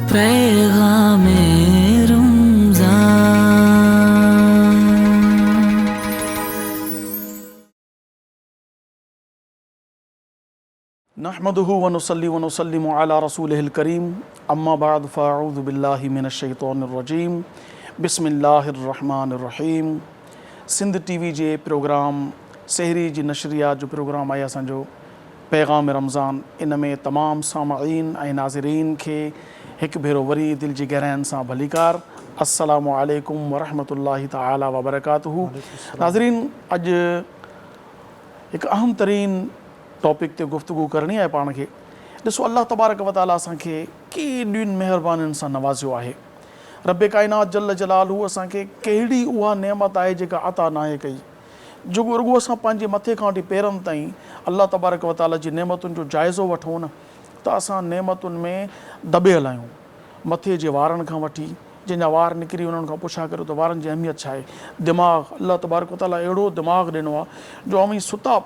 पैगामे रमज़ान। नहमदुहु व नुसल्ली व नुसल्लिमु अला रसूलिहिल करीम, अम्मा बाद फ़अऊज़ु बिल्लाहि मिनश शैतानिर रजीम, बिस्मिल्लाहिर रहमानिर रहीम। सिंध टीवी जे प्रोग्राम सहरी जी नशरिया जो प्रोग्राम आहे असांजो पैगाम रमज़ान। इन में तमामु सामईन ऐं नाज़रीन खे हिकु भेरो वरी दिलि जी गहराइनि सां भलीकार अस्सलामु अलैकुम वरहमतुल्लाहि तआला व बरकातुहू। नाज़रीन, अॼु हिकु अहम तरीन टॉपिक ते गुफ्तगू करणी आहे पाण खे। ॾिसो, अल्लाह तबारक व तआला असांखे केॾियुनि महिरबानियुनि सां नवाज़ियो आहे। रब काइनात जल जलालहू असांखे कहिड़ी उहा नेमत आहे जेका अता नाहे कई, जो रुॻो असां पंहिंजे मथे खां वठी पेरनि ताईं अल्लाह तबारक व तआला जी नेमतुनि जो जाइज़ो वठूं न त असां नेमतुनि में दॿियल आहियूं। मथे जे वारनि खां वठी, जंहिंजा वार निकिरी उन्हनि खां पुछा करियो त वारनि जी अहमियत छा आहे। दिमाग़, अल्लाह तबारक व तआला अहिड़ो दिमाग़ ॾिनो आहे जो अवी सुता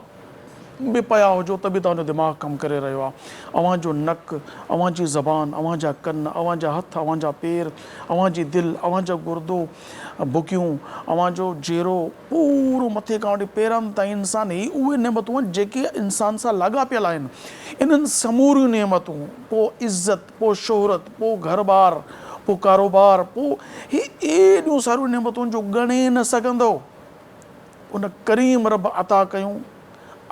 बि पिया हुजो त बि तव्हांजो दिमाग़ कमु करे रहियो आहे। अव्हांजो नक, अव्हांजी ज़बान, अव्हांजा कन, अव्हांजा हथ, अव्हांजा पेर, अव्हांजी दिलि, अव्हांजो गुर्दो, बुकियूं, अव्हांजो जेरो, पूरो मथे खां वठी पेरनि ताईं इंसान ई उहे नेमतूं आहिनि जेके इंसान सां लाॻापियल आहिनि। इन्हनि समूरियूं नेमतूं, पोइ इज़त, पोइ शोहरत, पोइ घर बार, पोइ कारोबार, पोइ हे एॾियूं सारियूं नेमतूं जो ॻणे न सघंदो। उन करीम रब अता कयूं।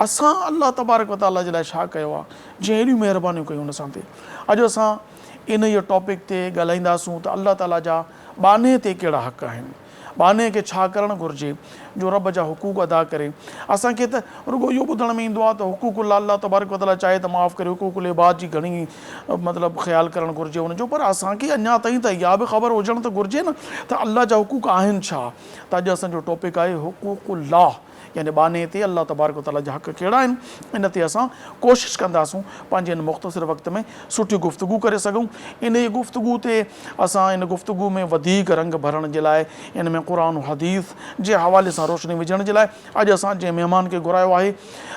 असां अल्लाह तबारक व तआला जे लाइ छा कयो आहे, जीअं अहिड़ियूं महिरबानियूं कयूं हुन सां ते। अॼु असां इन इहो टॉपिक ते ॻाल्हाईंदासूं त अल्लाह ताला जा बाने ते कहिड़ा हक़ आहिनि, बाने खे छा करणु घुरिजे जो रब जा हुकूक अदा करे। असांखे त रुॻो इहो ॿुधण में ईंदो आहे त हुकूकुल्लाह, अल्लाह तबारक व तआला चाहे त माफ़ु करे, हुकूकुल इबाद जी घणी मतिलबु ख़्यालु करणु घुरिजे हुनजो। पर असांखे अञा ताईं त इहा बि ख़बर हुजणु त घुरिजे न त अल्लाह जा हुकूक आहिनि छा। त अॼु असांजो टॉपिक आहे हुकूकुल्लाह, यानी बाने ते अल्लाह तबारक व तआला जा हक़ कहिड़ा आहिनि। इन ते असां कोशिशि कंदासूं पंहिंजे इन मुख़्तसिर वक़्त में सुठी गुफ़्तगू करे सघूं। इन ई गुफ़्तगू ते असां इन गुफ़्तगू में वधीक रंग भरण जे लाइ, इन में क़ुरान हदीस जे हवाले सां रोशनी विझण जे लाइ अॼु असां जंहिं महिमान खे घुरायो आहे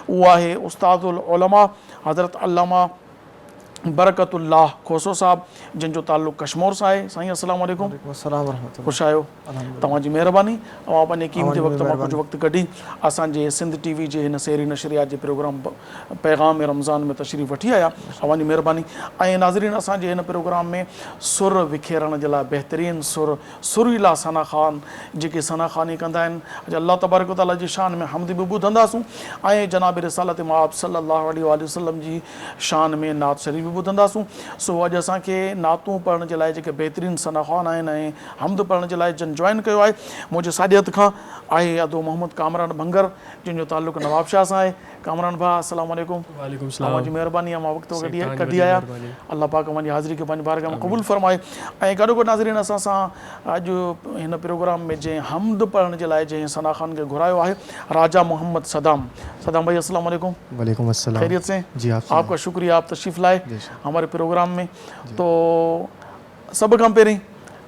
उहो आहे उस्तादुल उलमा हज़रत अल्लामा बरकतुल्लाह खोसो साहब, जंहिंजो ताल्लुक़ कश्मीर सां आहे। साईं अस्सलाम वालेकुम। ख़ुशि आहियो? तव्हांजी महिरबानी। तव्हां पंहिंजे क़ीमती वक़्त मां कुझु वक़्तु कढी असांजे सिंध टीवी जे हिन सहरी नशरियात जे प्रोग्राम पैगाम रमज़ान में तशरीफ़ वठी आया। तव्हांजी महिरबानी। ऐं नाज़रीन, असांजे हिन प्रोग्राम में सुर विखेरण जे लाइ बहितरीनु सुरीला सना ख़ान जेके सना ख़ानी कंदा आहिनि, अॼु अल्लाह तबारक व तआला जी शान में हमद बि ॿुधंदासूं ऐं जनाब रिसालत माब सल्लल्लाहु अलैहि वसल्लम जी शान में नात शरीफ़ ॿुधंदासूं। सो अॼु असांखे नातूं पढ़ण जे लाइ जेके बहितरीनु सना ख़ान आहिनि ऐं हमद पढ़ण जे लाइ जन जॉइन कयो आहे, मुंहिंजे साॼे हथ खां आहे अदो मोहम्मद कामरान भंगर, जंहिंजो ताल्लुक़ नवाबशाह सां आहे। कामरान भाउ अस्सलाम वालेकुम। वालेकुम सलाम। तव्हांजी महिरबानी आहे, मां वक़्तु कढी आया। अल्लाह पाक मुंहिंजी हाज़िरी खे पंहिंजी बारगाह में क़बूल फरमाए। ऐं गॾो गॾु नाज़रीन, असां सां अॼु हिन प्रोग्राम में जंहिं हमद पढ़ण जे लाइ जंहिं सना ख़ान खे घुरायो आहे, राजा मोहम्मद सदाम। सदाम भाई अस्सलाम वालेकुम। वालेकुम अस्सलाम। खैरियत से? जी, आपका शुक्रिया, आप तशरीफ़ लाए हमारे प्रोग्राम में। तो सभ खां पहिरीं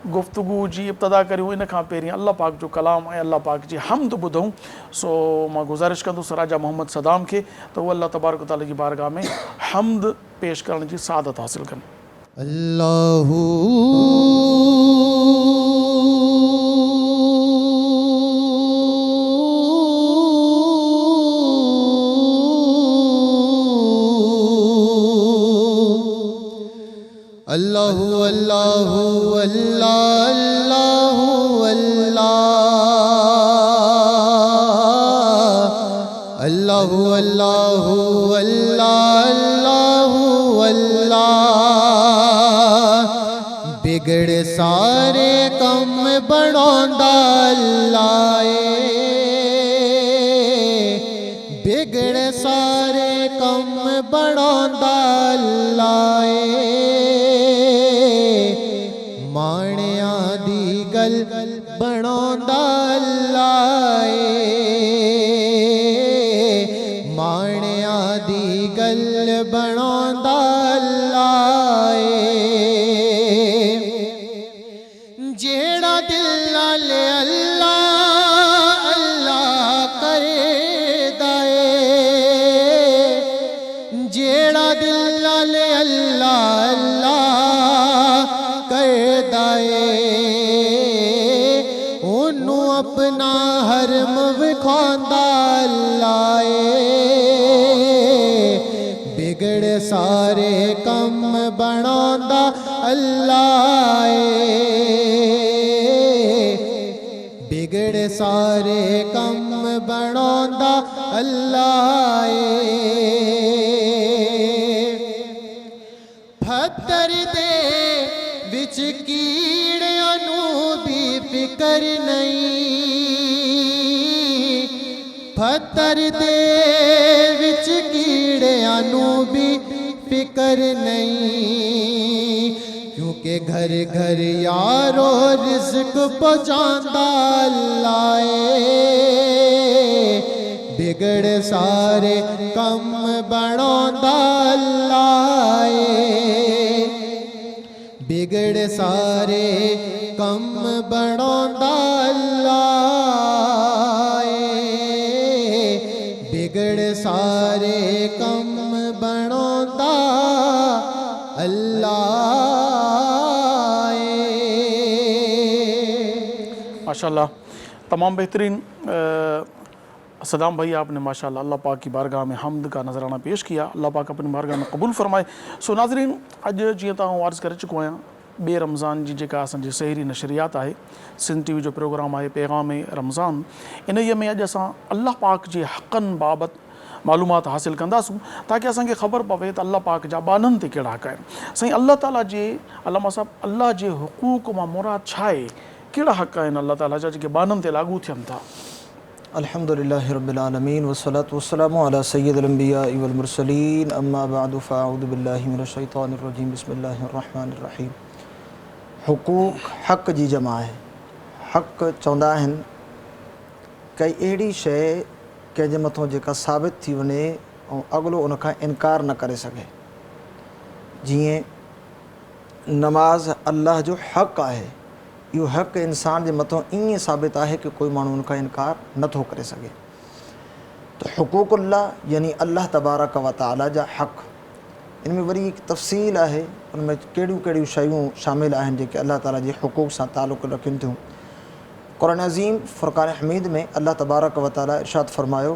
गुफ्तगू जी इब्तदा करियूं, इन खां पहिरीं अल्लाह पाक जो कलाम ऐं अल्लाह पाक जी हमद ॿुधूं। सो मां गुज़ारिश कंदुसि राजा मोहम्मद सदाम खे त उहो अल्लाह तबारक व तआला जी बारगाह में हमद पेश करण जी सादत हासिल कनि। अल्लाहू अल्लाहू अल्लाहू अल्लाहू अल्लाह अल्लाहू अल्लाहू अल्लाहू अल्लाह। बिगड़ सारे कम बनांदा अल्लाह, बिगड़ सारे कम बनांदा अल्लाह। माणिया दी गल बनांदा अल्लाह, माणिया दी गल बनांदा अल्लाह। जेड़ा दिल नाल अल्लाह अल्लाह करदा है, जेड़ा दिल नाल अल्लाह सिखांदा अल्लाह बिगड़ सारे कम बनांदा अल्लाह बिगड़ सारे कम बनांदा अल्लाह फत्तर दे विच कीड़ियां नूं भी फिकर नहीं फत्तर दे विच कीड़ियां नूं भी फिकर नहीं क्योंकि घर घर यारो रिज़्क पहुंचांदा अल्लाह बिगड़ सारे कम बनांदा अल्लाह बिगड़ सारे कम बनांदा अल्लाह बिगड़ सारे कम बनांदा अल्लाह। माशाल्लाह तमाम बेहतरीन सदाम भाई आपने माशाल्लाह अल्लाह पाक की बारगाह में हम्द का नज़राना पेश किया। अल्लाह पाक अपनी बारगाह में कबूल फरमाए। सो नाज़रीन अॼु जीअं तव्हां अर्ज़ु करे चुको आहियां ॿिए रमज़ान जी जेका असांजी सहरी नशरियात आहे सिंध टीवी जो प्रोग्राम आहे पैगाम रमज़ान इन में अॼु असां अल्लाह पाक जे हक़नि बाबति मालूमात हासिल कंदासूं ताकि असांखे ख़बर पवे त अल्लाह पाक जा बाननि ते कहिड़ा हक़ आहिनि। साईं अल्लाह ताला जे अल्लामा साहब अल्लाह जे हुक़ूक़ मां मुराद छा आहे कहिड़ा हक़ आहिनि अल्लाह ताला जा जेके बाननि ते लागू थियनि था। अल्हम्दुलिल्लाहि रब्बिल आलमीन वस्सलातु वस्सलामु अला सय्यिदिल अंबिया वल मुरसलीन अम्मा बअदु फ़अऊज़ु बिल्लाहि मिनश शैतानिर रजीम बिस्मिल्लाहिर रहमानिर रहीम। हुकूक हक़ जी जमा है। हक़ चवंदा आहिनि कई अहिड़ी शइ कंहिंजे मथां जेका साबित थी वञे ऐं अॻिलो उन खां इनकार न करे सघे। जीअं नमाज़ अल्लाह जो हक़ आहे इहो हक़ इंसान जे मथां ईअं साबित आहे कि कोई माण्हू उनखां इनकार नथो करे सघे। त हुकूकुल्लाह यानी अल्लाह तबारक व तआला जा हक़ इन में वरी हिकु तफ़सील आहे उन में कहिड़ियूं कहिड़ियूं शयूं शामिल आहिनि जेके अल्लाह ताला जे हुकूक सां तालुक़ रखनि थियूं। क़ुरान अज़ीम फ़ुरक़ान हमीद में अल्लाह तबारक व तआला इरशाद फरमायो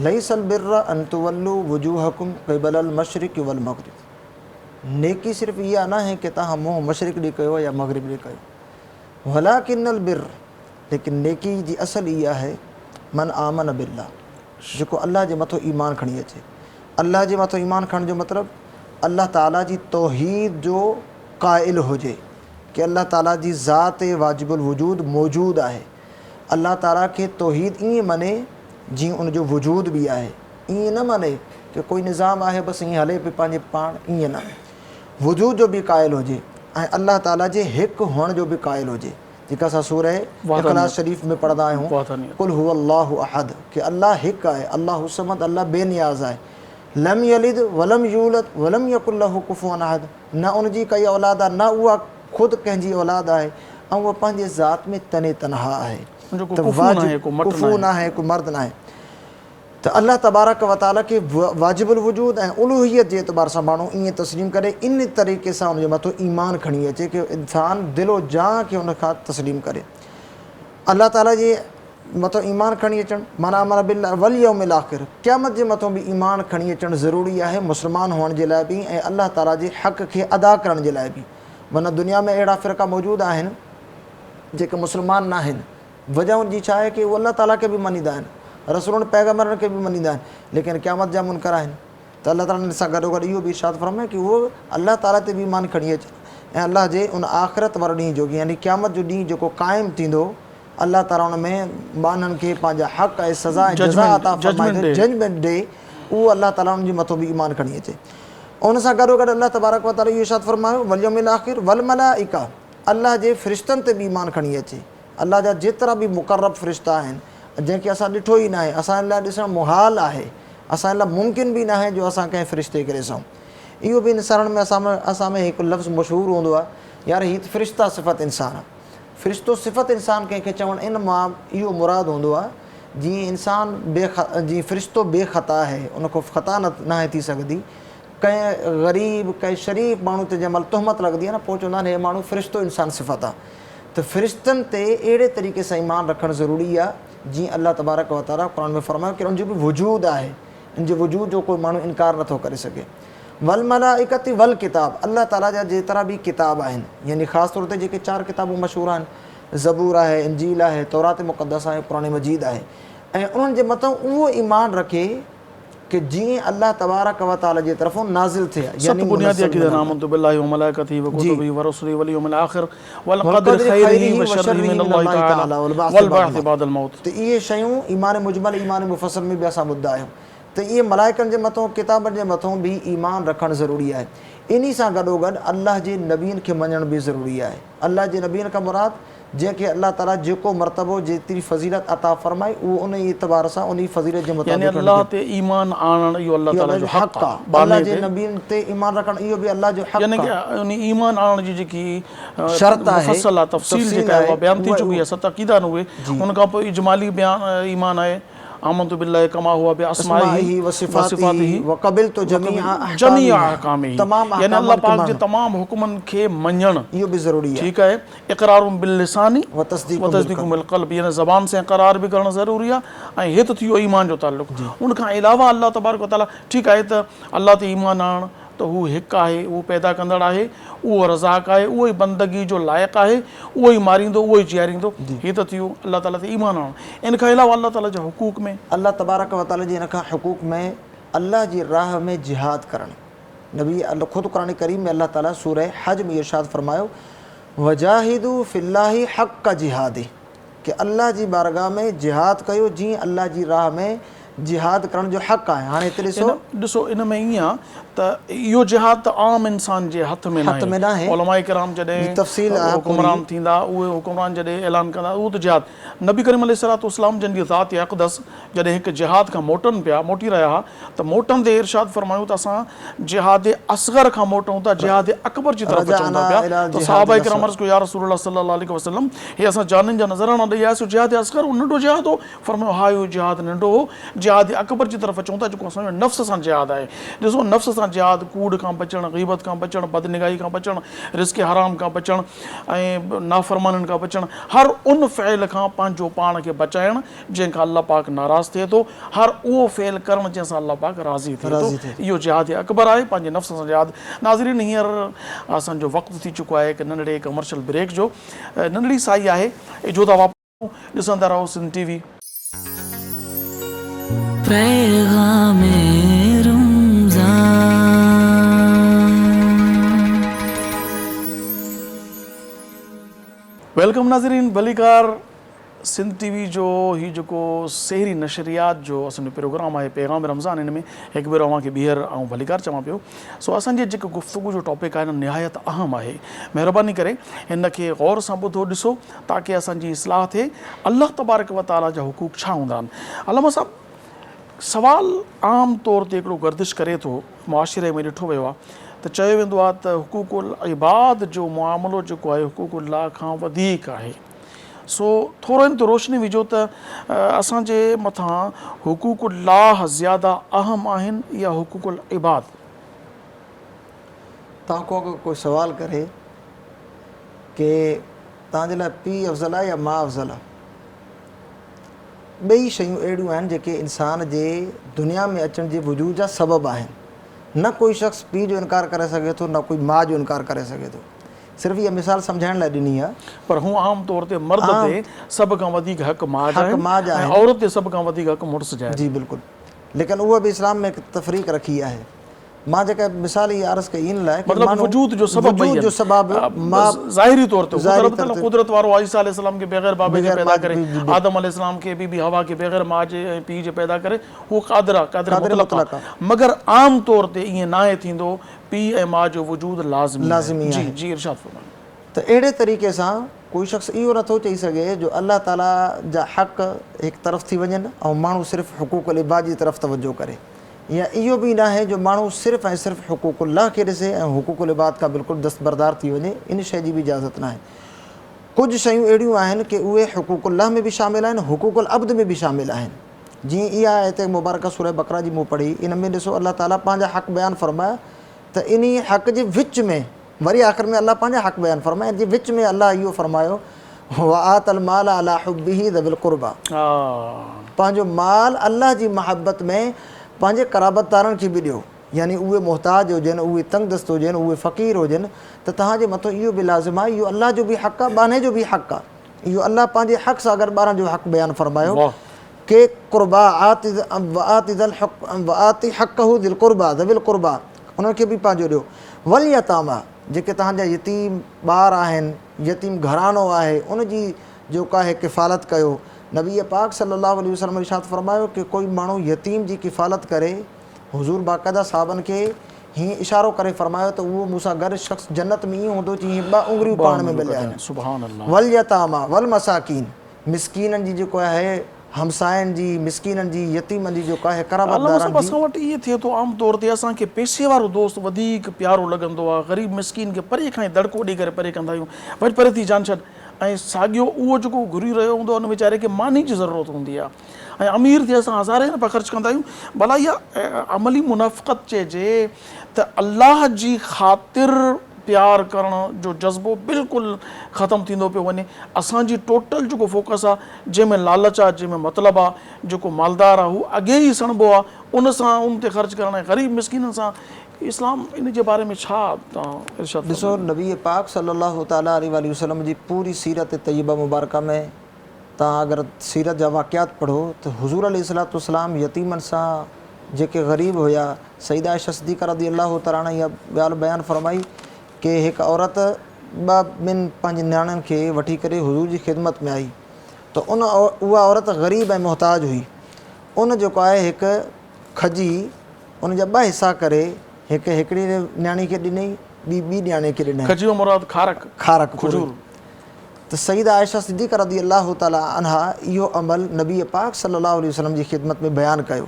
लैसल बिर्र अन तुवल्लू वजूहकुम क़िबलल मशरिक़ वल मग़रिब। नेकी सिर्फ़ इहा न आहे कि तव्हां मुंहुं मशरिक़ ॾे कयो या मग़रिब ॾे कयो। वलाकिन्नल बिर्र लेकिन नेकी जी असल इहा आहे मन आमन बिल्लाह जेको अल्लाह जे मथां ईमान खणी अचे। अल्लाह जे मथां ईमान खणण जो मतिलबु अल्लाह ताला जी तौहीद जो क़ाइल हुजे कि अल्लाह ताला जी ज़ात वाजिबुल वजूद मौजूदु आहे। अल्लाह ताला खे तौहीद ईअं मने जीअं उनजो वजूद बि आहे। ईअं न मने कि कोई निज़ाम आहे बसि ईअं हले पियो पंहिंजे पाण ईअं न वजूद जो बि क़ाइल हुजे ऐं अल्लाह ताला जे हिकु हुअण जो बि क़ाइल हुजे जेका असां सूरह इख़लास शरीफ़ में पढ़ंदा आहियूं कुल हुवल्लाहु अहद कि अल्लाह हिकु आहे अल्लाहु समद अल्लाह बेनियाज़ आहे। लम यलिद वलम यूलद वलम यकुल लहु कुफुवन अहद न उनजी काई औलाद आहे न उहा ख़ुदि कंहिंजी औलाद आहे ऐं उहा पंहिंजे ज़ात में तने तनहा आहे कुफू न आहे को मर्द न आहे। त अल्लाह तबारक व तआला खे वाजिबुल वजूद ऐं उलूहियत जे एतबार सां माण्हू ईअं तस्लीम करे इन तरीक़े सां उनजे मथां ईमान खणी अचे कि इंसानु दिलो जां खे उन खां तस्लीम करे। अल्लाह ताला जे मथां ईमान खणी अचणु माना अमर बिल्लाह वल यौमिल आख़िर क़यामत जे मथां बि ईमान खणी अचणु ज़रूरी आहे मुस्लमान हुअण जे लाइ बि ऐं अल्लाह ताला जे हक़ खे अदा करण जे लाइ बि। माना दुनिया में अहिड़ा फ़िरक़ा मौजूदु आहिनि जेके मुस्लमान न आहिनि। वजह उनजी छा आहे कि उहे अल्लाह ताला खे बि मञींदा आहिनि रसूलनि पैगम्बरनि खे बि मञींदा आहिनि लेकिन क़यामत जा मुनकर आहिनि। त अल्लाह ताला सां गॾोगॾु इहो बि इरशाद फरमाए कि उहो अल्लाह ताला ते बि ईमान खणी अचे ऐं अल्लाह जे उन आख़िरत वारे ॾींहुं जो यानी क़यामत जो ॾींहुं जेको क़ाइमु थींदो अल्लाह ताला उन में बाननि खे पंहिंजा हक़ ऐं सज़ा जज़ा अता फरमाईंदो जजमेंट डे उहो अल्लाह ताला उन जे मथां बि ईमान खणी अचे। उन सां गॾोगॾु अल्लाह तबारक व तआला इहो इरशाद फरमायो वल यौमिल आख़िर वल मलाइका अल्लाह जे फ़रिश्तनि ते बि ईमान खणी अचे। अल्लाह जा जेतिरा बि मुक़र्रब फ़रिश्ता आहिनि जंहिंखे असां ॾिठो ई न आहे असांजे लाइ ॾिसणु मुहाल आहे असांजे लाइ मुमकिन बि न आहे जो असां कंहिं फ़रिश्ते खे ॾिसूं। इहो बि इंसाननि में असां में हिकु लफ़्ज़ मशहूरु हूंदो आहे यार हीअ त फ़रिश्ता सिफ़त इंसान आहे। फ़रिश्तो सिफ़त इंसान कंहिंखे चवणु इन मां इहो मुरादु हूंदो आहे जीअं इंसान जीअं फ़रिश्तो बेख़ता आहे उनखां ख़ता न थी सघंदी। कंहिं ग़रीब कंहिं शरीफ़ माण्हू ते जंहिं महिल तुहमत लॻंदी आहे न पोइ चवंदा आहिनि हे माण्हू फ़रिश्तो इंसान सिफ़त आहे। त फ़रिश्तनि ते अहिड़े तरीक़े सां ईमान रखणु ज़रूरी आहे जी अल्लाह तबारक व तआला कुरान में फरमायो कि उनजो बि वजूद आहे, इन जे वजूद जो कोई माण्हू इनकार नथो करे सघे। वल मलाइकति वल किताब, अल्लाह ताला जा जेतिरा बि किताब आहिनि, यानी ख़ासि तौर ते जेके 4 किताबूं मशहूरु आहिनि, ज़बूर आहे, इंजील आहे, तौरात मुक़द्दस आहे, क़ुरान मजीद आहे, ऐं उन्हनि जे मथां उहो ईमान रखे कि जीअं अल्लाह तबारक व तआला जे तरफ़ों नाज़िल थिया, सत बुनियादी अक़ीदा आमनतु बिल्लाहि व मलाइकतिही व कुतुबिही व रुसुलिही वल यौमिल आखिर वल क़द्रि ख़ैरिही व शर्रिही मिन अल्लाहि तआला वल बअथ बअदल मौत। त इहे शयूं ईमान मुजमल ईमान मुफ़स्सल में बि असां ॿुधा आहियूं त इहे मलाइकनि जे मथां किताबनि जे मथां बि ईमान रखणु ज़रूरी आहे। इन सां गॾोगॾु अल्लाह जे नबियनि खे मञणु बि ज़रूरी आहे। अल्लाह जे नबियनि खां मुराद जंहिंखे अल्लाह ताला जेको मर्तबो जेतिरी फज़ीलत अता फ़रमाई उहो उन एतबार सां उन फज़ीलत जे मुताबिक़, यानी अल्लाह ते ईमान आणणु इहो अल्लाह ताला जो हक़ आहे। अल्लाह जे नबियनि ते ईमान रखणु इहो बि अल्लाह जो हक़ यानी कि उन ईमान आणण जी जेकी शर्त आहे, मुफ़स्सल आहे, तफ़सील जेका आहे उहा बयान थी चुकी आहे। 7 अक़ीदा आहिनि उहे, उन खां पोइ इजमाली बयान ईमान आहे आमनतु बिल्लाहि कमा हुआ बिअस्माइही व सिफ़ातिही व क़बिलतु जमीअ अहकामिही, यानी अल्लाह पाक जे तमाम हुक्मनि खे मञणु इहो बि ज़रूरी आहे। ठीक है, इक़रारुम बिल लिसानी व तस्दीक़ुम बिल क़ल्ब, यानी ज़बान से इक़रार भी करणु ज़रूरी आहे ऐं हित थियो ईमान जो ताल्लुक़। उन खां अलावा अल्लाह तबारक व तआला ठीकु आहे त अल्लाह ते ईमान आणणु त हू हिकु आहे, उहो पैदा कंदड़ आहे, उहो रज़ाक आहे, उहो ई बंदगी जो लाइक़ु आहे, उहो ई मारींदो, उहो ई जीआरींदो। हीअ त थियो अल्लाह ताला ते ईमान आणणु। इन खां अलावा अल्लाह ताला जे हुकूक में, अल्लाह तबारक व तआला जे इन खां हुकूक में अल्लाह जी राह में जिहाद करणु। नबी अल्लाह ख़ुदि क़ुरान करीम में अल्लाह ताला सूरह हज में इरशाद फरमायो वजाहिदू फिल्लाहि हक़्क़ जिहादी, कि अल्लाह जी बारगाह में जिहाद कयो जीअं अल्लाह जी राह में जिहाद करण जो हक़ आहे। हाणे हिते ॾिसो इन में ईअं आहे त इहो जिहाद त आम इंसान जे हथ में न आहे। उलमाए किराम जॾहिं तफ़सील हुकुमरान थींदा, उहे हुकुमरान जॾहिं ऐलान कंदा, उहो त जिहाद। नबी करीम अलैहिस्सलातु वस्सलाम जन जी ज़ात अक़दस जॾहिं हिकु जिहाद खां मोटी रहिया हुआ त मोटंदे इरशाद फरमायूं त असां जिहाद असग़र खां मोटूं था, जिहाद अकबर जी तरफ़ अचूं था पिया। त सहाबा किराम अर्ज़ कयो या रसूलल्लाह सल्लल्लाहु अलैहि वसल्लम, हे असां जाननि जा नज़राना ॾेई आयासीं, जिहाद असग़र नंढो जिहाद हो? फरमायो हा इहो जिहाद नंढो हो, जिहाद अकबर जी तरफ़ अचूं था जेको असांजो नफ़्स सां जिहाद आहे। ॾिसो नफ़्स सां जिहाद, कूड़ खां बचणु, ग़ीबत खां बचणु, बदनिगाही खां बचणु, रिज़्क़ हराम खां बचणु ऐं नाफ़रमाननि खां बचणु, हर उन फ़इल खां पंहिंजो पाण खे बचाइणु जंहिंखां अल्लाह पाक नाराज़ थिए थो, हर उहो फ़इल करणु जंहिंसां अल्लाह पाक राज़ी थिए थो। इहो जिहाद अकबर आहे, पंहिंजे नफ़्स सां जिहाद। नाज़रीन, हींअर असांजो वक़्तु थी चुको आहे हिकु नंढड़े कमर्शियल ब्रेक जो। नंढड़ी साई आहे, जो था वापसि ॾिसंदा रहो सिंध टीवी। पैगामे रमज़ान। वेलकम नाज़रीन, भलीकार सिंध टीवी जो ही जेको सहरी नशरियात जो असांजो प्रोग्राम आहे पैगाम रमज़ान, हिन में हिकु भेरो अव्हांखे ॿीहर ऐं भलीकार चवां पियो। सो असांजे जेको गुफ़्तगू जो टॉपिक आहे न निहायत अहम आहे। महिरबानी करे हिन खे गौर सां ॿुधो, ॾिसो, ताकी असांजी इस्लाह थिए। अल्लाह तबारक व तआला जा हुकूक छा हूंदा आहिनि? अल्लामा साहब, सवाल आम तौर ते हिकिड़ो गर्दिश करे थो, मुआशिरे में ॾिठो वियो आहे त चयो वेंदो आहे त हुकूकुल इबाद जो मुआमलो जेको आहे हुकूकुल्लाह खां वधीक आहे। सो थोरो इन ते रोशनी विझो त असांजे मथां हुकूकुल्लाह ज़्यादा अहम आहिनि या हुकूकुल इबाद? तव्हां को कोई सवाल करे कि तव्हांजे लाइ पीउ अफ़ज़ल आहे या माउ अफ़ज़ल आहे, ॿई शयूं अहिड़ियूं आहिनि जेके इंसान जे दुनिया में अचण जे वजूद जा सबबु आहिनि। न कोई शख़्स पीउ जो इनकार करे सघे थो, न कोई माउ जो इनकार करे सघे थो। सिर्फ़ु इहा मिसाल सम्झाइण लाइ ॾिनी आहे। पर हू आम तौर ते मर्द ते सभ खां वधीक हक़ माउ जा आहिनि, औरत ते सभ खां वधीक हक़ मुड़ुस जा आहिनि। जी बिल्कुल, लेकिन उहा बि इस्लाम में तफ़रीक़ रखी आहे। मां जेका मिसाल इहा अर्ज़ कई इन लाइ मतिलबु वजूद जो सबबु ज़ाहिरी तौर ते कुदरत वारो ईसा अलैहिस्सलाम खे बग़ैर बाबे जे पैदा करे, आदम अलैहिस्सलाम खे बीबी हवा खे बग़ैर माउ जे ऐं पीउ जे पैदा करे, हू क़ादिर मुतलक़ आहे। मगर आम तौर ते ईअं नाहे थींदो, पीउ ऐं माउ जो वजूद लाज़िमी आहे। जी इरशाद फरमायो। त अहिड़े तरीक़े सां कोई शख़्स इहो नथो चई सघे जो अल्लाह ताला जा हक़ हिकु तरफ़ थी वञनि ऐं माण्हू सिर्फ़ु हुकूकुल इबाद जी तरफ़ तवजो करे, या इहो बि न आहे जो माण्हू सिर्फ़ु ऐं सिर्फ़ु हुकूकुल्लाह खे ॾिसे ऐं हुकूकुल इबाद खां बिल्कुलु दस्तबरदार थी वञे। इन शइ जी बि इजाज़त न आहे। कुझु शयूं अहिड़ियूं आहिनि कि उहे हुकूकुल्लाह में बि शामिलु आहिनि, हुकूकुल अब्द में बि शामिलु आहिनि। जीअं इहा हिते मुबारक सूरह बकरा जी मूं पढ़ी, इन में ॾिसो अल्लाह ताला पंहिंजा हक़ बयानु फ़रमाया त इन हक़ जे विच में वरी आख़िर में अल्लाह पंहिंजा हक़ बयानु फ़रमाया, जे विच में अल्लाह इहो फ़रमायो व आतल माल अला हुब्बिही ज़विल क़ुरबा, हा पंहिंजो माल अल्लाह जी महबत में पंहिंजे क़राबतदारनि खे बि ॾियो, यानी उहे मुहताज हुजनि, उहे तंगदस्त हुजनि, उहे फ़क़ीर हुजनि, त तव्हांजे मथां इहो बि लाज़िम आहे, इहो अल्लाह जो बि हक़ आहे, बाने जो बि हक़ आहे। इहो अल्लाह पंहिंजे हक़ सां गॾु ॿारनि जो हक़ बयानु फरमायो के क़ुरबा आति हक़हु ज़िल क़ुरबा ज़विल क़ुरबा, उन्हनि खे बि पंहिंजो ॾियो। वल यतामा, जेके तव्हांजा यतीम ॿार आहिनि, यतीम घरानो आहे, उनजी जेका आहे किफ़ालत कयो। नबी पाक सल्लल्लाहु अलैहि वसल्लम इरशाद फरमायो कि कोई माण्हू यतीम जी किफ़ालत करे, हुज़ूर बाक़ाइदा साहबनि खे हीअं इशारो करे फरमायो त उहो मूंसां गॾु शख़्स जन्नत में ईअं हूंदो जीअं ॿ उंगलियूं पाण में मिलिया आहिनि। सुभान अल्लाह। वल यतामा वल मसाकीन, मिसकीननि जी जेको आहे, हमसायनि जी, मिसकीननि जी, यतीमनि जी जेको आहे, क़राबतदारनि जी। असां वटि इहे थिए थो आम तौर ते असांखे पेशे वारो दोस्त वधीक प्यारो लॻंदो आहे, ग़रीब मिसकीन खे परे खां ई दड़को ॾेई करे परे कंदा आहियूं, वरी परे थी जान छॾ। ऐं साॻियो उहो जेको घुरी रहियो हूंदो आहे, उन वीचारे खे मानी जी ज़रूरत हूंदी आहे। ऐं अमीर थिए असां हज़ारे रुपया ख़र्चु कंदा आहियूं, भला इहा अमली मुनाफ़क़त चइजे त अल्लाह जी ख़ातिर प्यार करण जो जज़्बो बिल्कुलु ख़तमु थींदो पियो वञे। असांजी टोटल जेको फोकस आहे, जंहिंमें लालच आहे, जंहिंमें मतिलबु आहे, जेको मालदार आहे हू अॻे ई सणबो आहे, उन सां उन ते ख़र्चु करणु, ऐं ग़रीब मिसकिननि सां, इस्लाम इन जे बारे में छा तव्हां इरशाद? ॾिसो, नबी पाक सल्लल्लाहु ताला अलैहि वसल्लम जी पूरी सीरत तय्यबा मुबारका में तव्हां अगरि सीरत जा वाक़ियात पढ़ो त हुज़ूर अलैहिस्सलातु वस्सलाम यतीमनि सां जेके ग़रीब हुया, सईदा आयशा सिद्दीक़ा रज़ियल्लाहु तआला अन्हा इहा ॻाल्हि बयानु फरमाई कि हिकु औरत ॿिनि पंहिंजे नियाणियुनि खे वठी करे हुज़ूर जी ख़िदमत में आई, त उहा औरत ग़रीब ऐं मुहताज हुई। उन जेको आहे हिकु खजी उन जा ॿ हिसा करे हिकिड़ी नियाणी खे ॾिनई, ॿी नियाणी खे ॾिनई। खजी मुराद खारक खजूर। त सईदा आयशा सिद्दीक़ा रज़ियल्लाहु तआला अन्हा इहो अमल नबी पाक सल्लल्लाहु अलैहि वसल्लम जी ख़िदमत में बयानु कयो